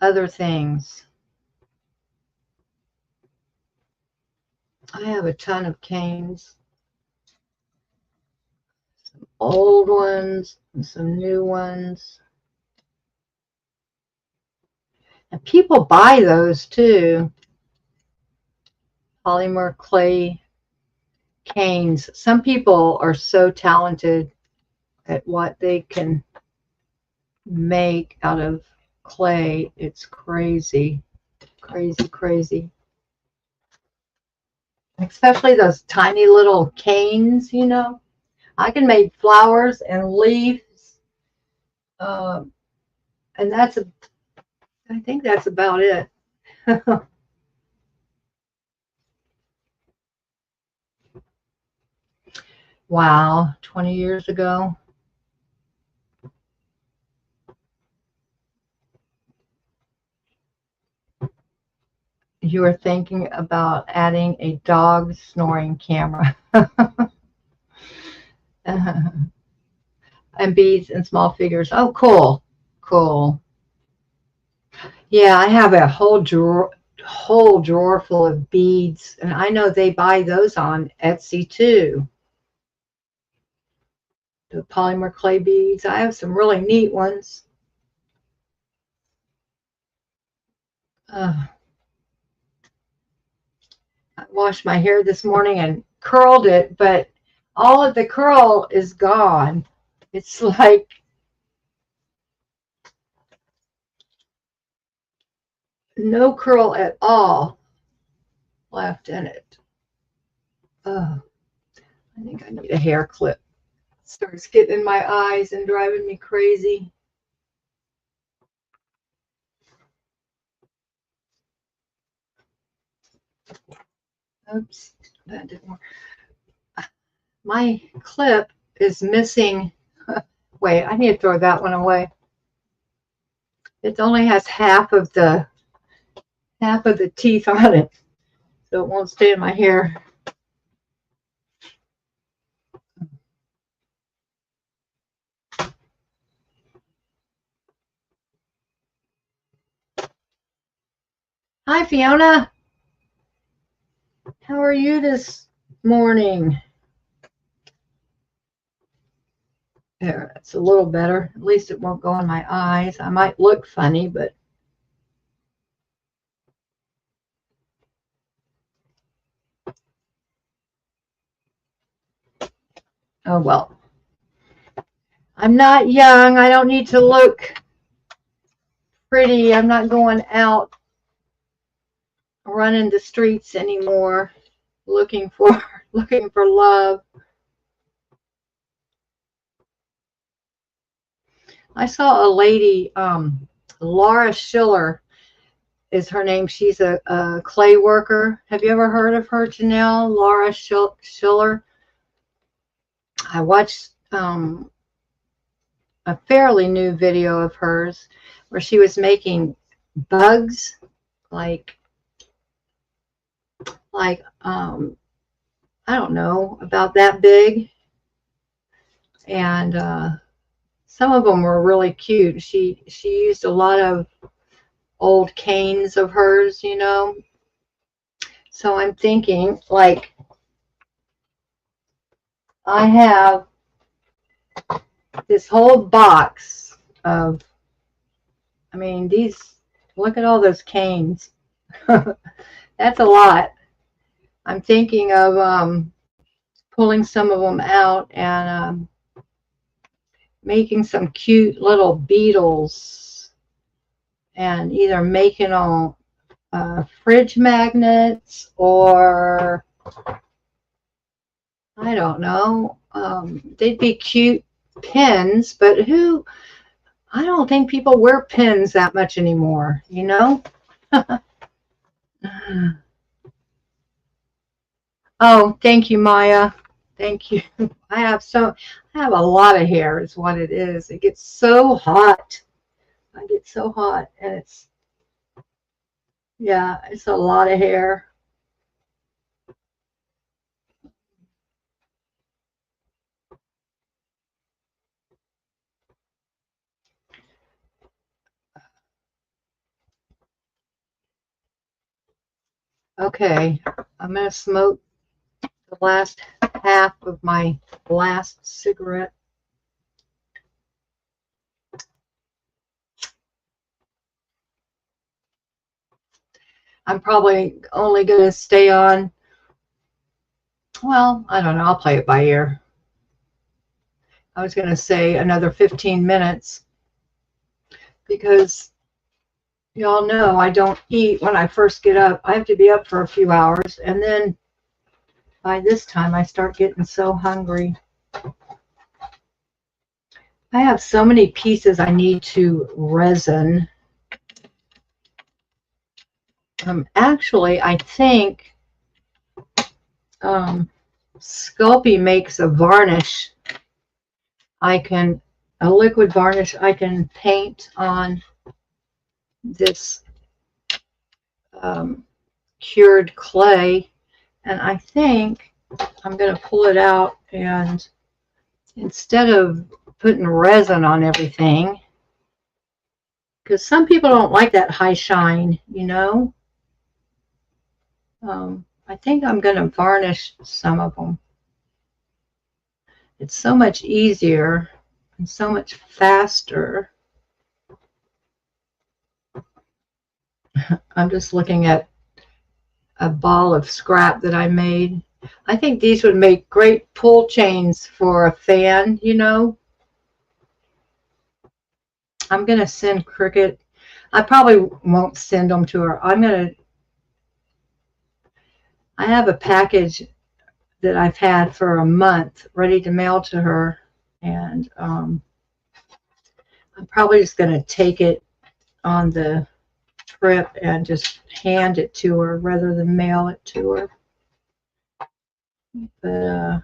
other things? I have a ton of canes. Some old ones and some new ones. And people buy those too. Polymer clay canes. Some people are so talented at what they can make out of clay. It's crazy. Crazy, crazy. Especially those tiny little canes, you know. I can make flowers and leaves. And I think that's about it. Wow, 20 years ago. You were thinking about adding a dog snoring camera. And beads and small figures. Oh, cool. Cool. Yeah, I have a whole drawer full of beads, and I know they buy those on Etsy too. The polymer clay beads. I have some really neat ones. I washed my hair this morning and curled it, but all of the curl is gone. It's like no curl at all left in it. Oh, I think I need a hair clip. It starts getting in my eyes and driving me crazy. Oops, that didn't work. My clip is missing. Wait, I need to throw that one away. It only has half of the teeth on it, so it won't stay in my hair. Hi, Fiona. How are you this morning? There, it's a little better. At least it won't go in my eyes. I might look funny, but oh well. I'm not young. I don't need to look pretty. I'm not going out running the streets anymore looking for love. I saw a lady, Laura Schiller is her name. She's a clay worker. Have you ever heard of her, Janelle? Laura Schiller. I watched a fairly new video of hers where she was making bugs like I don't know, about that big, and some of them were really cute. She used a lot of old canes of hers, you know. So I'm thinking, like, I have this whole box of, I mean, look at all those canes. That's a lot. I'm thinking of pulling some of them out and making some cute little beetles and either making them fridge magnets or I don't know. They'd be cute pins, but who? I don't think people wear pins that much anymore, you know? Oh, thank you, Maya. Thank you. I have a lot of hair is what it is. It gets so hot. I get so hot and yeah, it's a lot of hair. Okay, I'm gonna smoke the last half of my last cigarette. I'm probably only gonna stay on, well, I don't know, I'll play it by ear. I was gonna say another 15 minutes because y'all know I don't eat when I first get up. I have to be up for a few hours, and then by this time I start getting so hungry. I have so many pieces I need to resin. Actually, I think Sculpey makes a varnish. A liquid varnish I can paint on this cured clay, and I think I'm going to pull it out, and instead of putting resin on everything, because some people don't like that high shine, you know, I think I'm going to varnish some of them. It's so much easier and so much faster. I'm just looking at a ball of scrap that I made. I think these would make great pull chains for a fan, you know. I'm going to send Cricket. I probably won't send them to her. I have a package that I've had for a month ready to mail to her, and I'm probably just going to take it on the trip and just hand it to her rather than mail it to her. But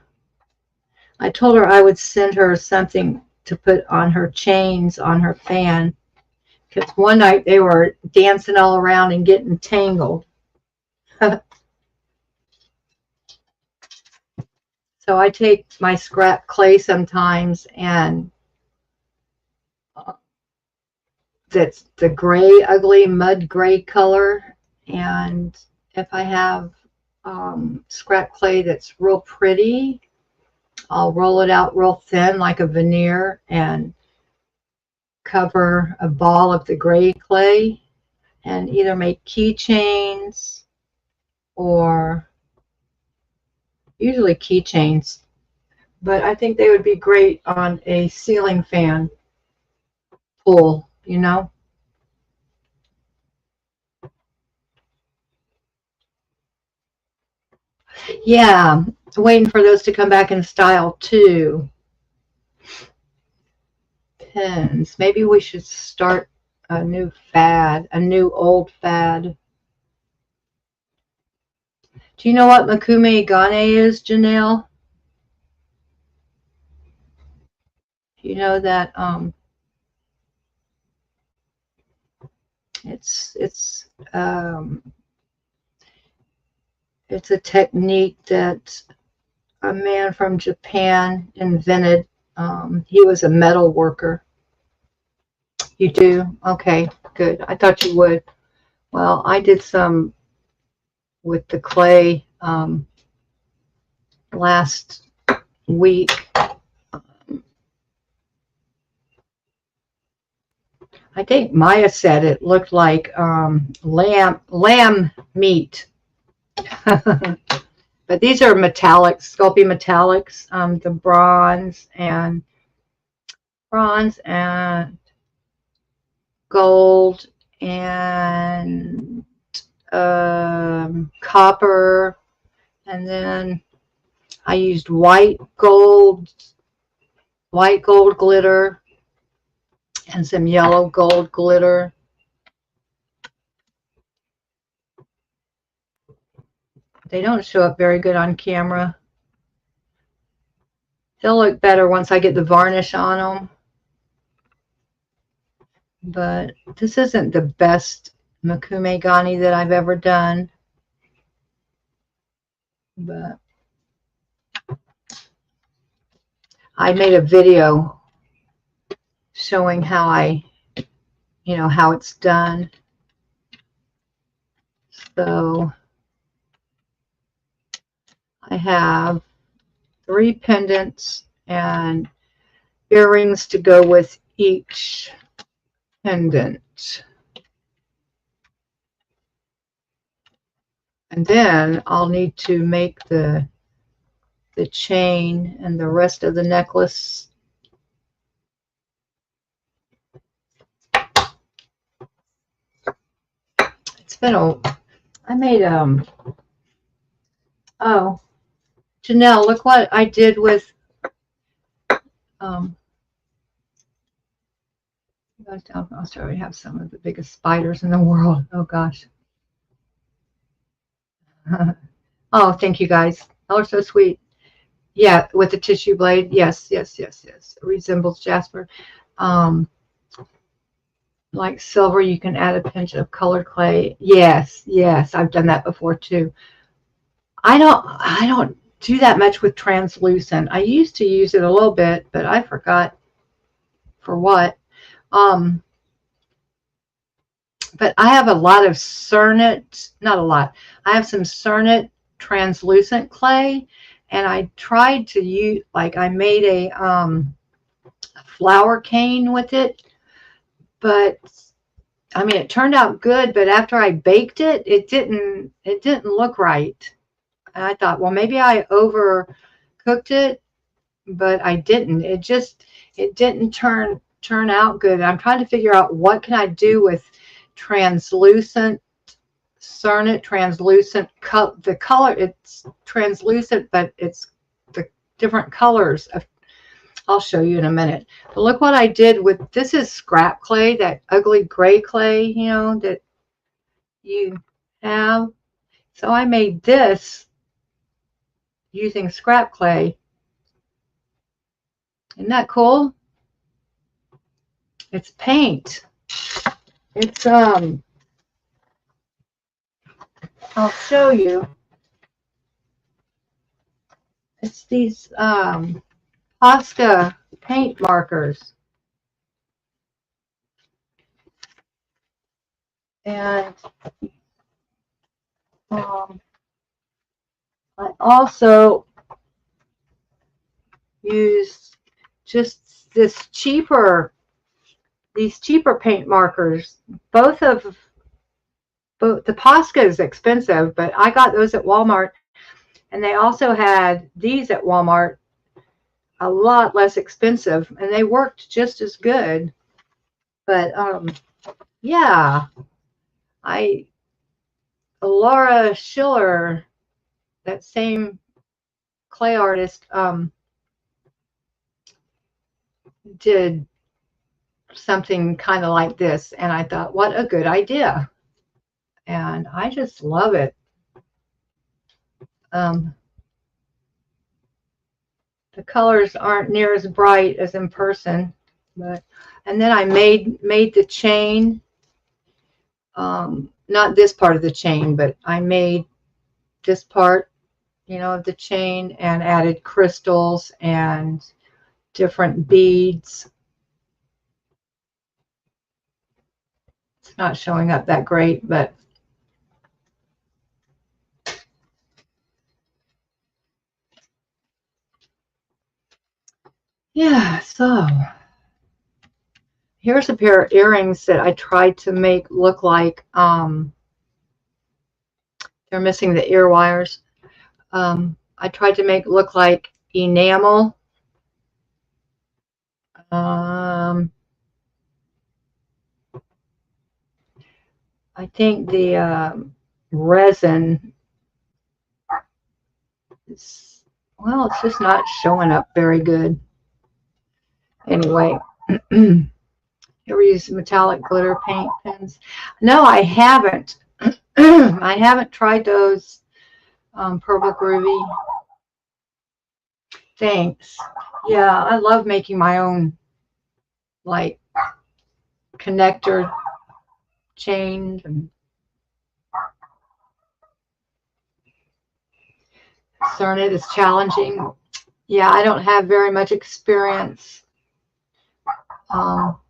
I told her I would send her something to put on her chains on her fan, because one night they were dancing all around and getting tangled. So I take my scrap clay sometimes, and that's the gray, ugly mud gray color. And if I have scrap clay that's real pretty, I'll roll it out real thin like a veneer and cover a ball of the gray clay and either make keychains or usually keychains. But I think they would be great on a ceiling fan pull, you know. Yeah, waiting for those to come back in style too. Pins. Maybe we should start a new fad, a new old fad. Do you know what Makume Gane is, Janelle? You know that it's a technique that a man from Japan invented. He was a metal worker. You do? Okay, good. I thought you would. Well, I did some with the clay last week. I think Maya said it looked like lamb meat. But these are metallics, Sculpey metallics, the bronze and gold and copper And then I used white gold glitter and some yellow gold glitter. They don't show up very good on camera. They'll look better once I get the varnish on them. But this isn't the best Makume Gani that I've ever done. But I made a video showing how how it's done. So I have 3 pendants and earrings to go with each pendant. And then I'll need to make the chain and the rest of the necklace. It's been I made oh, Janelle, look what I did with I'll show you, have some of the biggest spiders in the world. Oh gosh. Oh, thank you guys. Y'all are so sweet. Yeah, with the tissue blade. Yes, yes, yes, yes. It resembles jasper. Like silver, you can add a pinch of colored clay. Yes, yes, I've done that before too. I don't do that much with translucent. I used to use it a little bit, but I forgot for what. But I have a lot of Cernit, not a lot. I have some Cernit translucent clay, and I tried to use, like, I made a flower cane with it, but I mean, it turned out good, but after I baked it, it didn't look right. And I thought, well, maybe I overcooked it, but I didn't. It didn't turn out good. I'm trying to figure out what can I do with translucent Cernit, translucent the color. It's translucent, but it's the different colors of. I'll show you in a minute. But look what I did with this. Is scrap clay, that ugly gray clay, you know, that you have. So I made this using scrap clay. Isn't that cool? It's paint. It's I'll show you. It's these Posca paint markers. And I also used just these cheaper paint markers. Both the Posca is expensive, but I got those at Walmart, and they also had these at Walmart, a lot less expensive, and they worked just as good. But yeah, Laura Schiller, that same clay artist, did something kind of like this, and I thought, what a good idea. And I just love it. The colors aren't near as bright as in person, but and then I made the chain, not this part of the chain, but I made this part, you know, of the chain, and added crystals and different beads. It's not showing up that great, but yeah. So here's a pair of earrings that I tried to make look like they're missing the ear wires. I tried to make look like enamel. I think the resin Well, it's just not showing up very good. Anyway, ever use metallic glitter paint pens? No, I haven't. I haven't tried those. Purple Groovy. Thanks. Yeah, I love making my own, like, connector chains. And Cernet is challenging. Yeah, I don't have very much experience. Well,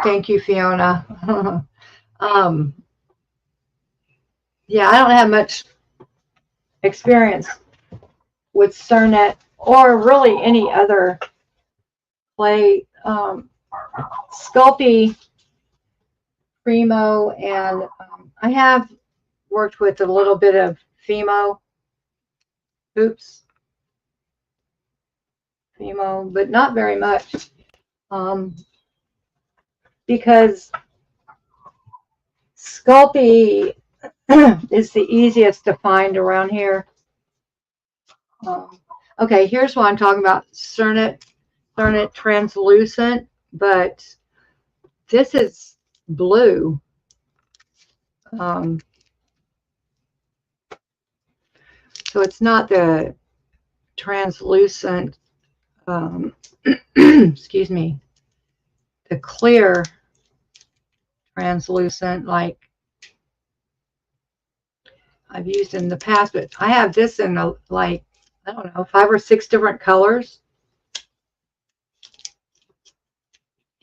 thank you, Fiona. Yeah, I don't have much experience with Cernet or really any other clay. Sculpey, Primo, and I have worked with a little bit of Fimo. Oops. Fimo, but not very much. Because Sculpey is the easiest to find around here. Okay, here's what I'm talking about. Cernet translucent, but this is blue. So it's not the translucent, excuse me, the clear translucent like I've used in the past, but I have this in like, I don't know, 5 or 6 different colors.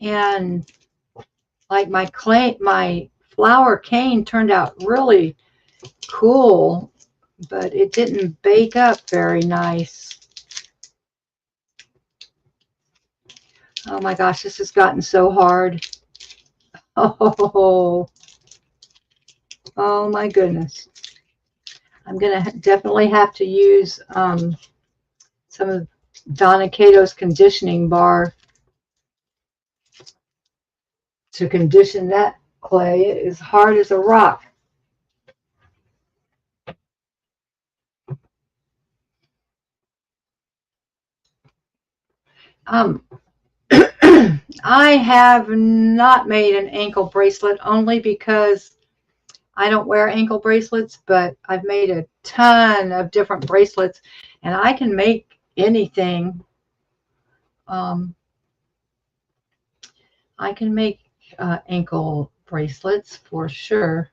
And like my flower cane turned out really cool, but it didn't bake up very nice. Oh my gosh, this has gotten so hard. Oh my goodness. I'm gonna definitely have to use some of Donna Cato's conditioning bar to condition that clay. It is hard as a rock. I have not made an ankle bracelet only because I don't wear ankle bracelets, but I've made a ton of different bracelets, and I can make anything. I can make ankle bracelets for sure.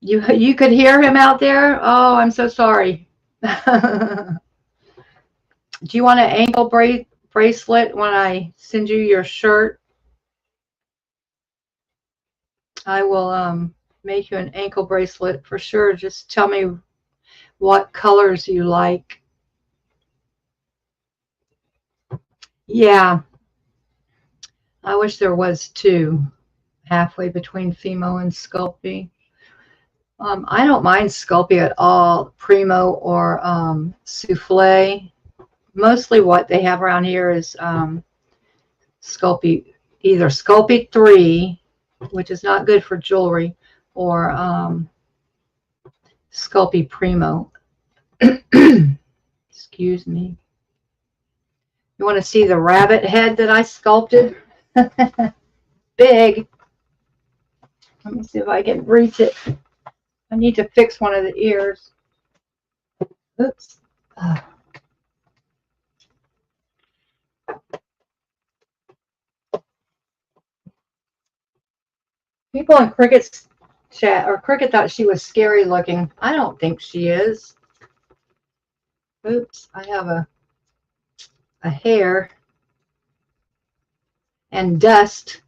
You could hear him out there? Oh, I'm so sorry. Do you want an ankle bracelet when I send you your shirt? I will make you an ankle bracelet for sure. Just tell me what colors you like. Yeah, I wish there was 2 halfway between Fimo and Sculpey. I don't mind Sculpey at all, Primo or Souffle. Mostly what they have around here is Sculpey, either Sculpey 3, which is not good for jewelry, or Sculpey Primo. Excuse me. You want to see the rabbit head that I sculpted? Big. Let me see if I can reach it. I need to fix one of the ears. Oops. People in Cricket's chat, or Cricket thought she was scary looking. I don't think she is. Oops, I have a hair and dust.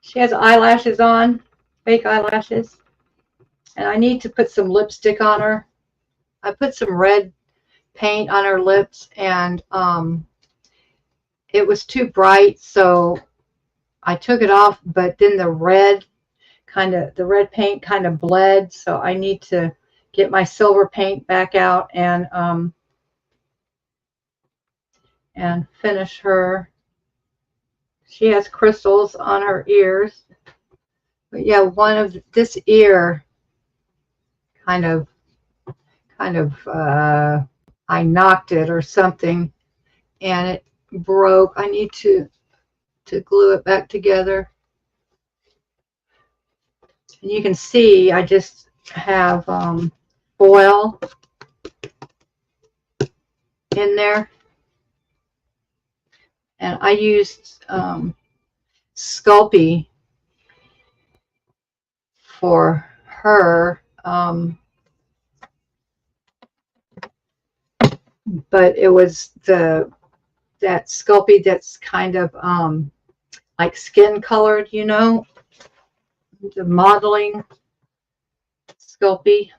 She has eyelashes on, fake eyelashes. And I need to put some lipstick on her. I put some red paint on her lips, and it was too bright, so I took it off, but then the red paint kind of bled, so I need to get my silver paint back out and finish her. She has crystals on her ears. But yeah, one of this ear kind of I knocked it or something and it broke. I need to glue it back together. And you can see I just have foil in there. And I used Sculpey for her. But it was that Sculpey that's kind of like skin colored, you know, the modeling Sculpey.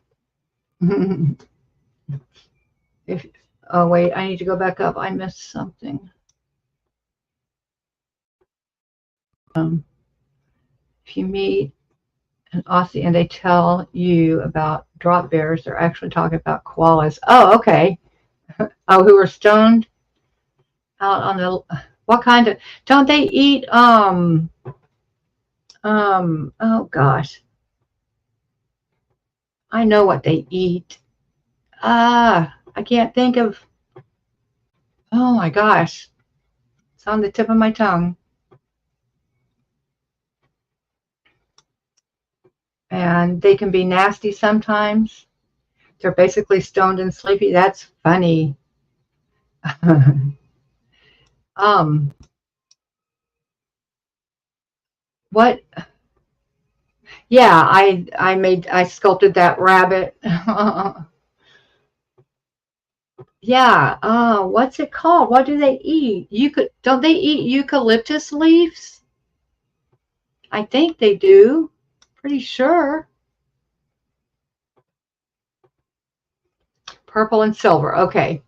If oh wait, I need to go back up. I missed something. If you meet an Aussie and they tell you about drop bears, they're actually talking about koalas. Oh, okay. Oh, who are stoned out on the what kind of don't they eat oh gosh. I know what they eat. I can't think of oh my gosh. It's on the tip of my tongue. And they can be nasty sometimes. They're basically stoned and sleepy. That's funny. What? Yeah, I sculpted that rabbit. Yeah. What's it called? What do they eat? Don't they eat eucalyptus leaves? I think they do. Pretty sure. Purple and silver. Okay.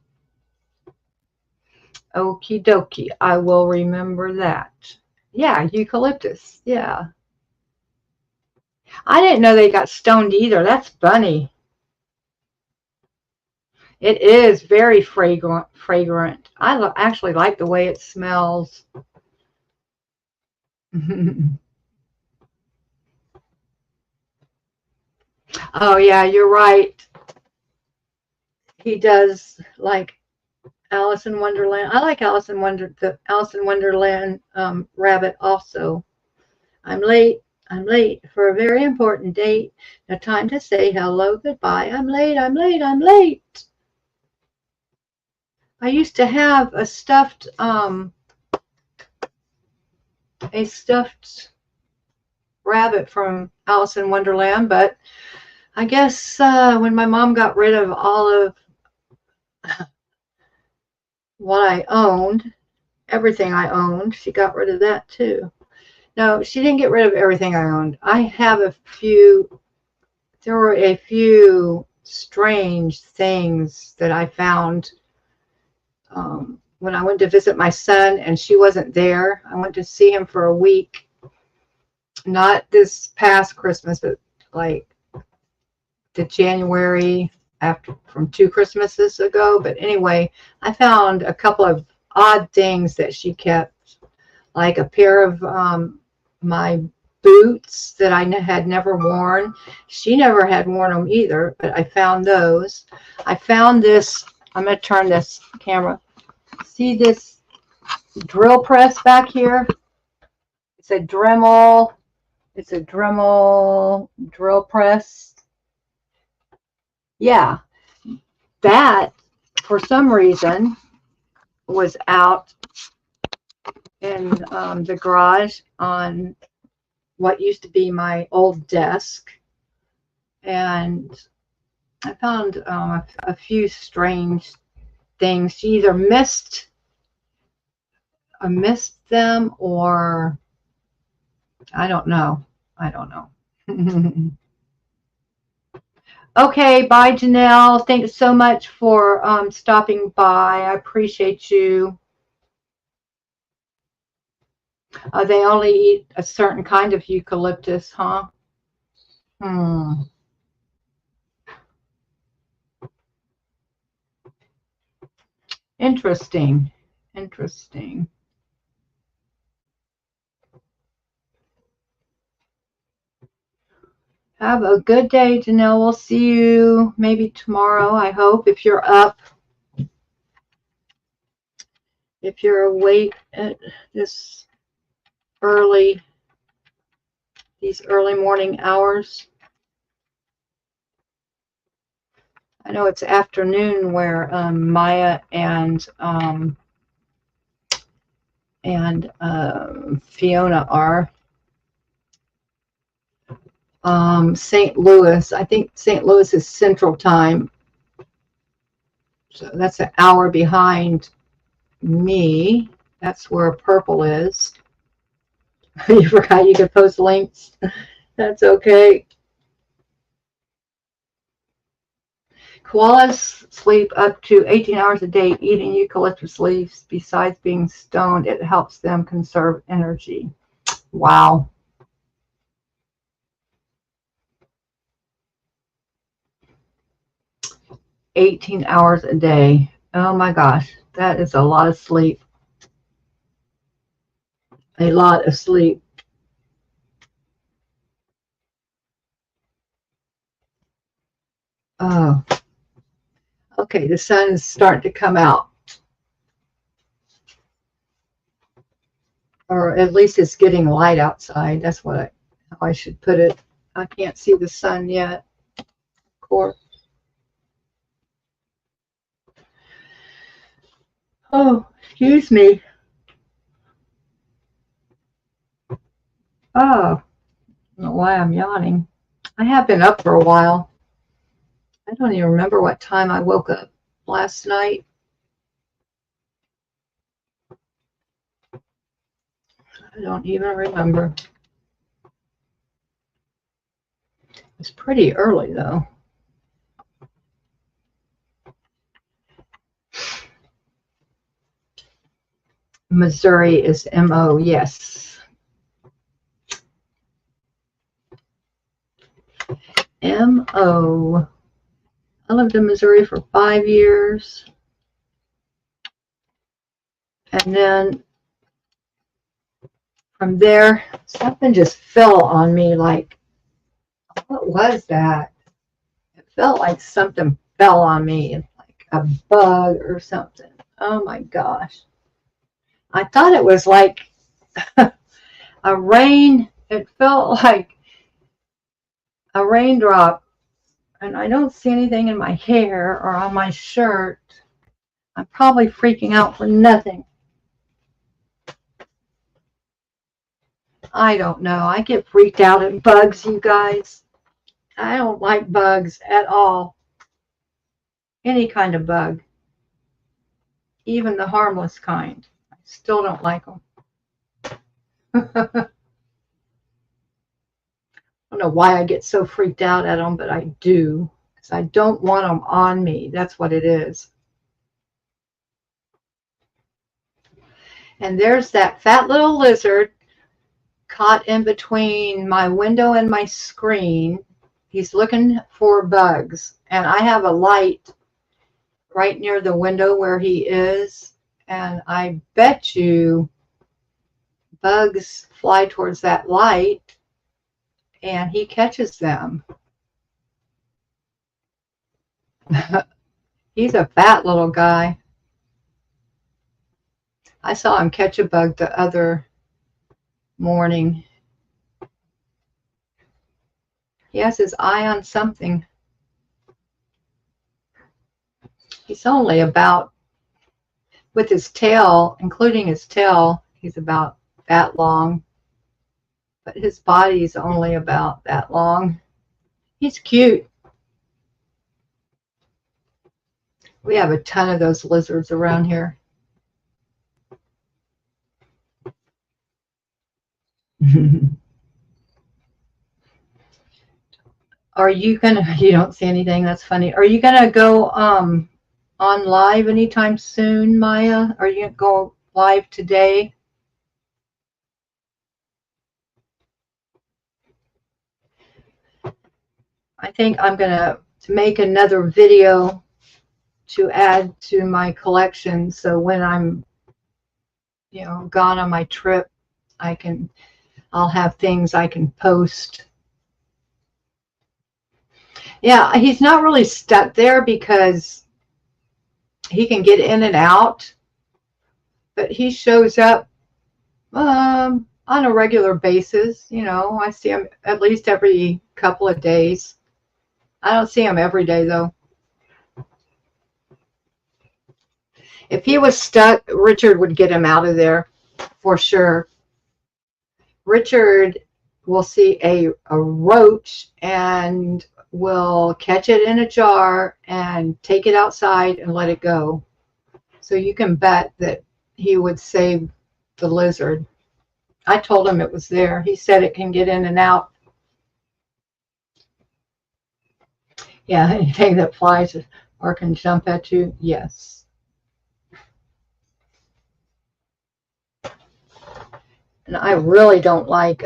Okie dokie. I will remember that. Yeah, eucalyptus. Yeah. I didn't know they got stoned either. That's funny. It is very fragrant. I actually like the way it smells. Oh yeah, you're right. He does like Alice in Wonderland. I like the Alice in Wonderland rabbit also. I'm late. I'm late for a very important date. No time to say hello, goodbye. I'm late. I'm late. I'm late. I used to have a stuffed rabbit from Alice in Wonderland, but I guess when my mom got rid of all of what I owned, everything I owned, she got rid of that too. No, she didn't get rid of everything I owned. There were a few strange things that I found when I went to visit my son and she wasn't there. I went to see him for a week. Not this past Christmas, but like the January after from 2 Christmases ago. But anyway, I found a couple of odd things that she kept, like a pair of my boots that I had never worn. She never had worn them either, but I found those. I found this. I'm going to turn this camera. See this drill press back here? It's a Dremel. It's a Dremel drill press. Yeah, that for some reason was out in the garage on what used to be my old desk, and I found a few strange things. She either missed them, or I don't know. Okay, bye, Janelle. Thanks so much for stopping by. I appreciate you. They only eat a certain kind of eucalyptus, huh? Interesting. Have a good day, Janelle. We'll see you maybe tomorrow, I hope, if you're up. If you're awake at this early, these early morning hours. I know it's afternoon where Maya and Fiona are. St. Louis, I think St. Louis is Central Time. So that's an hour behind me. That's where purple is. You forgot you could post links. That's okay. Koalas sleep up to 18 hours a day eating eucalyptus leaves. Besides being stoned, it helps them conserve energy. Wow. "18 hours a day. Oh my gosh, that is a lot of sleep. A lot of sleep. Oh, okay, the sun is starting to come out. Or at least it's getting light outside. That's how I should put it. I can't see the sun yet, of course. Oh, excuse me. Oh, I don't know why I'm yawning. I have been up for a while. I don't even remember what time I woke up last night. I don't even remember. It's pretty early, though. Missouri is M-O, yes. M-O. I lived in Missouri for 5 years. And then from there, something just fell on me like, what was that? It felt like something fell on me, like a bug or something. Oh my gosh. I thought it was like a rain. It felt like a raindrop. And I don't see anything in my hair or on my shirt. I'm probably freaking out for nothing. I don't know. I get freaked out at bugs, you guys. I don't like bugs at all. Any kind of bug. Even the harmless kind. I still don't like them. I don't know why I get so freaked out at them, but I do. Because I don't want them on me. That's what it is. And there's that fat little lizard caught in between my window and my screen. He's looking for bugs. And I have a light right near the window where he is. And I bet you bugs fly towards that light and he catches them. He's a fat little guy. I saw him catch a bug the other morning. He has his eye on something. He's only about, with his tail, including his tail, he's about that long. But his body's only about that long. He's cute. We have a ton of those lizards around here. Are you gonna, you don't see anything, that's funny. Are you gonna go on live anytime soon, Maya? Are you gonna go live today? I think I'm gonna make another video to add to my collection, so when I'm, you know, gone on my trip, I'll have things I can post. Yeah, he's not really stuck there because he can get in and out, but he shows up on a regular basis. You know, I see him at least every couple of days. I don't see him every day though. If he was stuck, Richard would get him out of there for sure. Richard will see a roach and will catch it in a jar and take it outside and let it go. So you can bet that he would save the lizard. I told him it was there. He said it can get in and out. Yeah, anything that flies or can jump at you, yes. And I really don't like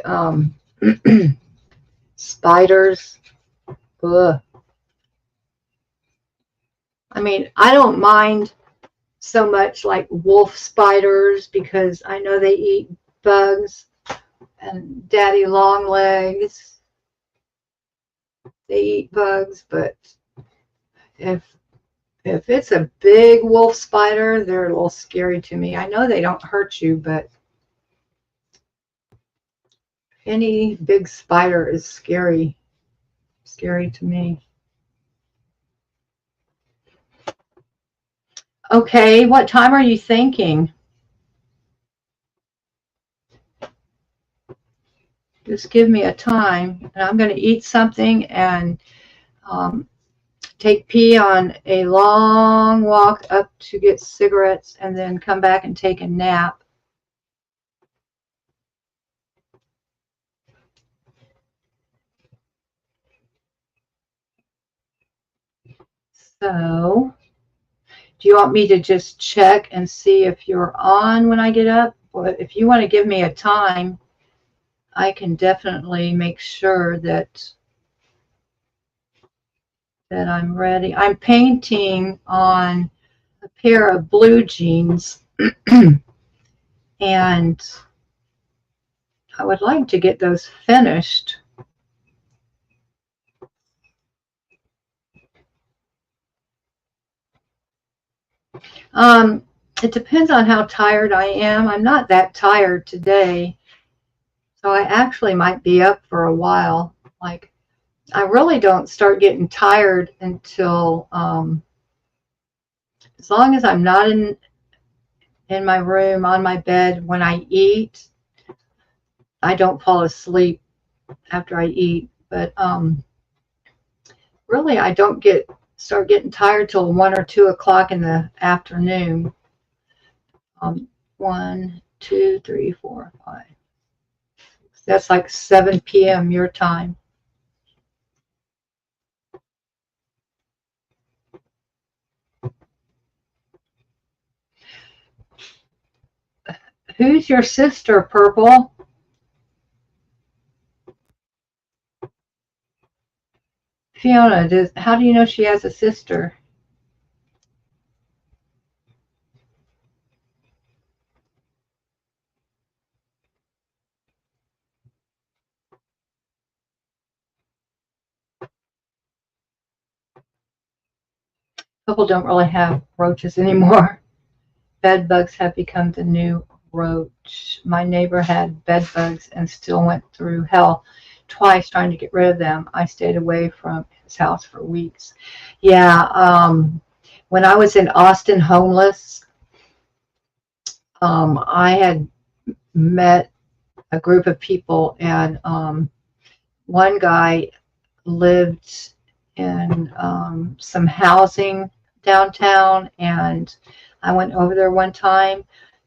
spiders. Ugh. I mean, I don't mind so much like wolf spiders because I know they eat bugs, and daddy long legs, they eat bugs, but if it's a big wolf spider, they're a little scary to me. I know they don't hurt you, but any big spider is scary to me. Okay, what time are you thinking? Just give me a time, and I'm going to eat something and take P on a long walk up to get cigarettes and then come back and take a nap. So, do you want me to just check and see if you're on when I get up? But if you want to give me a time, I can definitely make sure that I'm ready. I'm painting on a pair of blue jeans and I would like to get those finished. It depends on how tired I am. I'm not that tired today, so I actually might be up for a while. Like, I really don't start getting tired until as long as I'm not in my room on my bed when I eat. I don't fall asleep after I eat, but really I don't start getting tired till 1 or 2 o'clock in the afternoon. 1, 2, 3, 4, 5. That's like 7 p.m. your time. Who's your sister, Purple? Fiona, how do you know she has a sister? People don't really have roaches anymore. Bed bugs have become the new roach. My neighbor had bed bugs and still went through hell twice trying to get rid of them. I stayed away from his house for weeks. Yeah, when I was in Austin homeless, I had met a group of people, and one guy lived in some housing downtown, and I went over there one time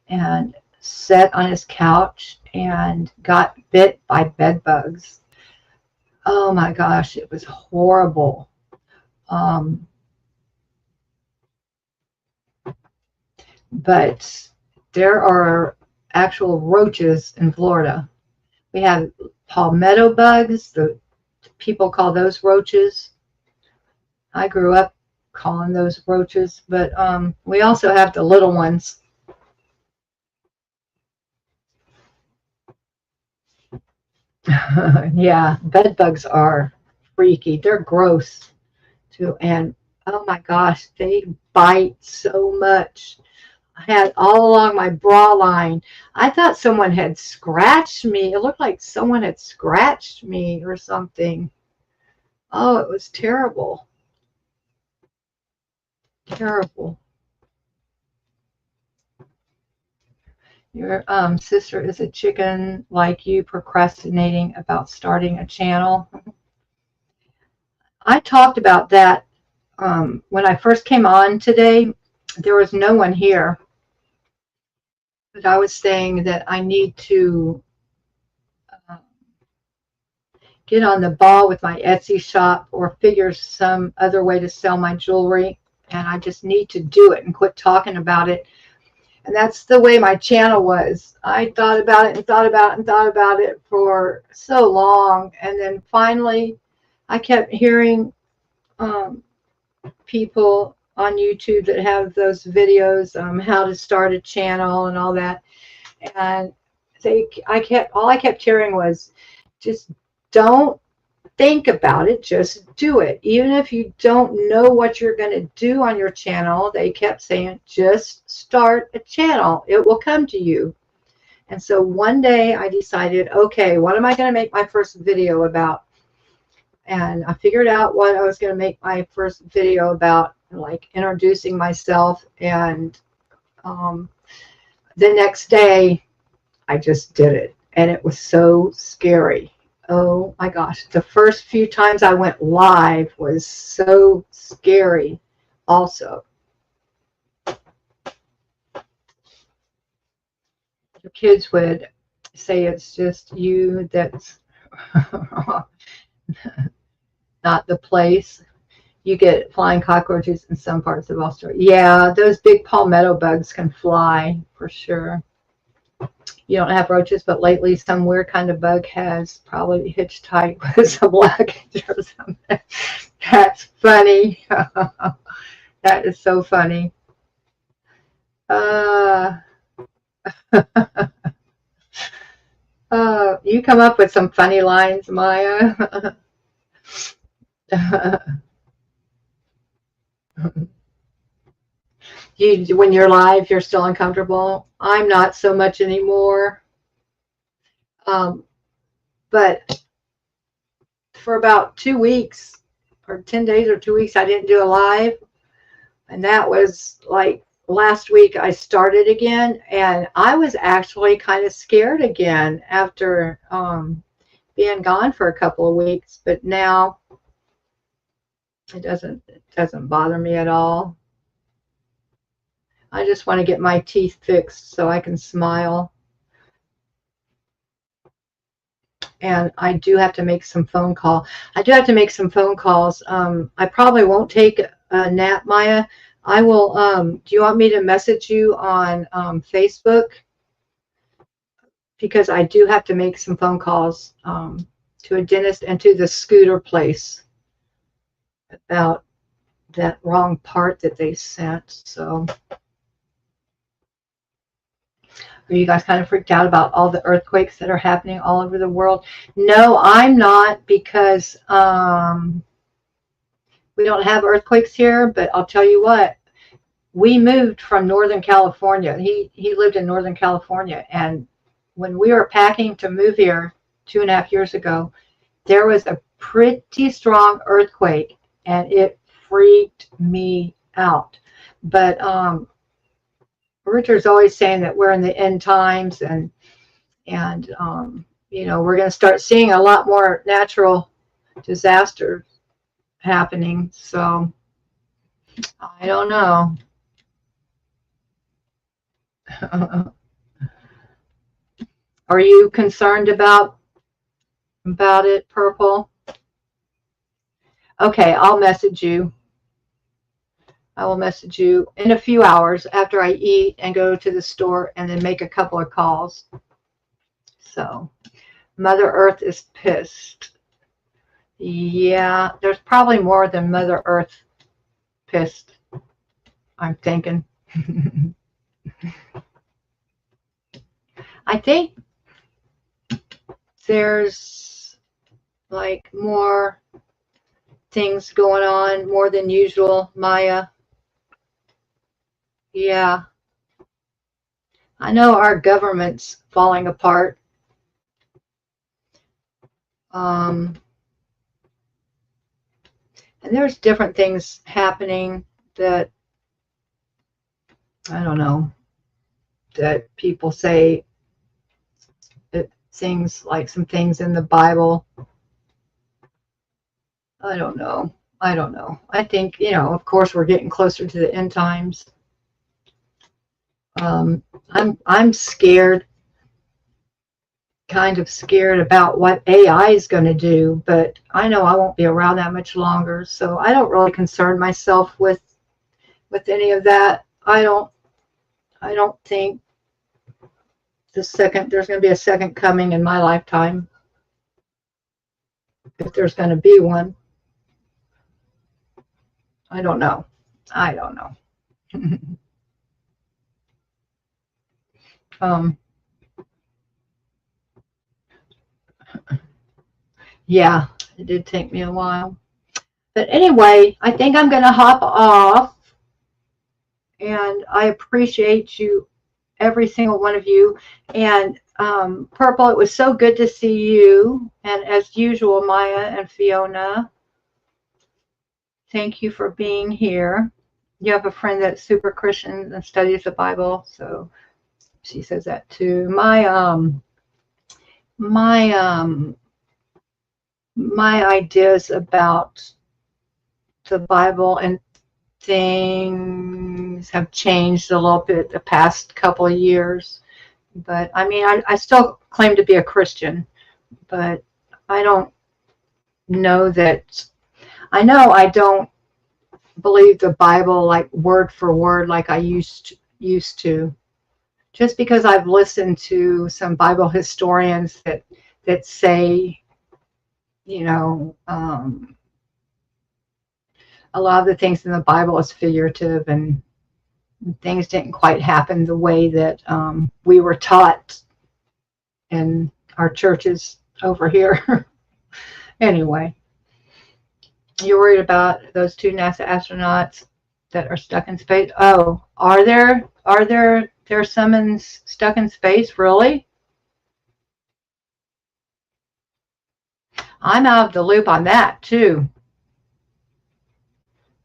and sat on his couch and got bit by bed bugs. Oh my gosh, it was horrible. But there are actual roaches in Florida. We have palmetto bugs. The people call those roaches. I grew up calling those roaches, but we also have the little ones. Yeah, bed bugs are freaky. They're gross. And oh my gosh, they bite so much. I had all along my bra line. I thought someone had scratched me. It looked like someone had scratched me or something. Oh, it was terrible. Terrible. Your sister is a chicken like you, procrastinating about starting a channel. I talked about that when I first came on today. There was no one here, but I was saying that I need to uh, get on the ball with my Etsy shop or figure some other way to sell my jewelry. And I just need to do it and quit talking about it. And that's the way my channel was. I thought about it and thought about it and thought about it for so long. And then finally, I kept hearing people on YouTube that have those videos, how to start a channel and all that. And all I kept hearing was, just don't think about it, just do it. Even if you don't know what you're going to do on your channel, they kept saying, just start a channel. It will come to you. And so one day I decided, okay, what am I going to make my first video about? And I figured out what I was going to make my first video about, like introducing myself. And the next day I just did it. And it was so scary. Oh my gosh. The first few times I went live was so scary also. Your kids would say it's just you that's not the place. You get flying cockroaches in some parts of Australia. Yeah, those big palmetto bugs can fly for sure. You don't have roaches, but lately some weird kind of bug has probably hitchhiked with some luggage or something. That's funny. That is so funny. You come up with some funny lines, Maya. When you're live, you're still uncomfortable. I'm not so much anymore. But for about 2 weeks or 10 days or 2 weeks, I didn't do a live. And that was like last week I started again. And I was actually kind of scared again after being gone for a couple of weeks. But now it doesn't bother me at all. I just want to get my teeth fixed so I can smile. And I do have to make some phone calls. I do have to make some phone calls. I probably won't take a nap, Maya. I will. Do you want me to message you on Facebook? Because I do have to make some phone calls to a dentist and to the scooter place about that wrong part that they sent. So are you guys kind of freaked out about all the earthquakes that are happening all over the world? No, I'm not, because we don't have earthquakes here. But I'll tell you what, we moved from Northern California. He lived in Northern California, and when we were packing to move here 2.5 years ago, there was a pretty strong earthquake, and it freaked me out. But Richard's always saying that we're in the end times, and you know, we're going to start seeing a lot more natural disasters happening. So I don't know. Are you concerned about it, Purple? Okay, I'll message you. I will message you in a few hours after I eat and go to the store and then make a couple of calls. So, Mother Earth is pissed. Yeah, there's probably more than Mother Earth pissed, I'm thinking. I think there's like more things going on more than usual, Maya. Yeah. I know our government's falling apart. And there's different things happening that, I don't know, that people say things like some things in the Bible. I don't know. I think, of course we're getting closer to the end times. I'm scared, kind of scared about what AI is going to do, but I know I won't be around that much longer, so I don't really concern myself with any of that. I don't think there's going to be a second coming in my lifetime, if there's going to be one. I don't know. Yeah, it did take me a while. But anyway, I think I'm going to hop off. And I appreciate you, every single one of you. And Purple, it was so good to see you. And as usual, Maya and Fiona, thank you for being here. You have a friend that's super Christian and studies the Bible, so she says that too. My ideas about the Bible and things have changed a little bit the past couple of years. But I mean, I still claim to be a Christian, but I don't know that, I know I don't believe the Bible like word for word like I used to. Just because I've listened to some Bible historians that say, a lot of the things in the Bible is figurative, and things didn't quite happen the way that we were taught in our churches over here. Anyway, you're worried about those 2 NASA astronauts that are stuck in space? Oh, are there some stuck in space? Really? I'm out of the loop on that too.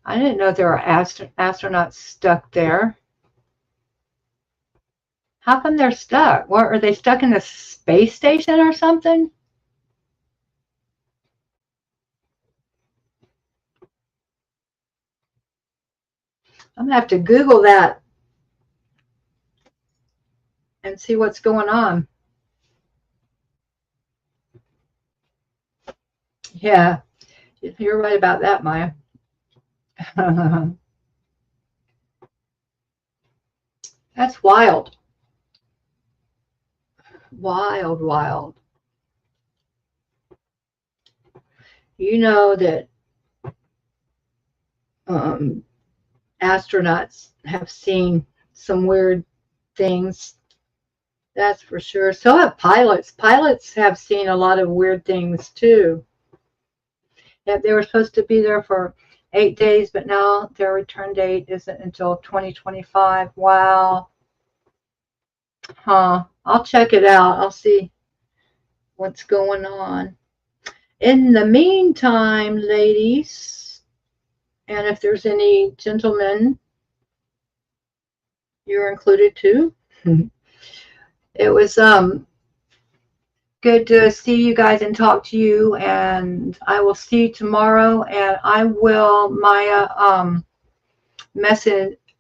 I didn't know there were astronauts stuck there. How come they're stuck? What, are they stuck in the space station or something? I'm gonna have to Google that and see what's going on. Yeah, you're right about that, Maya. That's wild. Wild. You know that astronauts have seen some weird things. That's for sure. So have pilots. Pilots have seen a lot of weird things too. Yeah, they were supposed to be there for 8 days, but now their return date isn't until 2025. Wow. Huh. I'll check it out. I'll see what's going on. In the meantime, ladies, and if there's any gentlemen, you're included too. It was good to see you guys and talk to you, and I will see you tomorrow, and I will, Maya,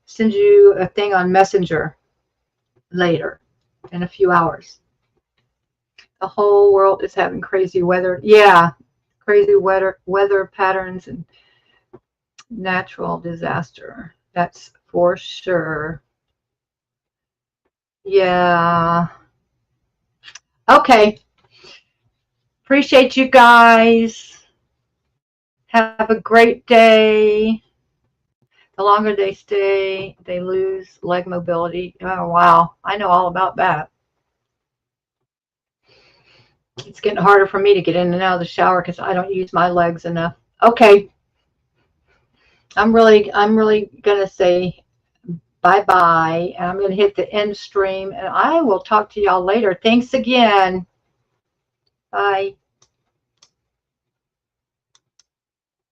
send you a thing on Messenger later in a few hours. The whole world is having crazy weather. Yeah, crazy weather patterns and natural disaster. That's for sure. Yeah. Okay. Appreciate you guys. Have a great day. The longer they stay, they lose leg mobility. Oh, wow. I know all about that. It's getting harder for me to get in and out of the shower because I don't use my legs enough. Okay. I'm really gonna say bye-bye, and I'm gonna hit the end stream, and I will talk to y'all later. Thanks again. Bye.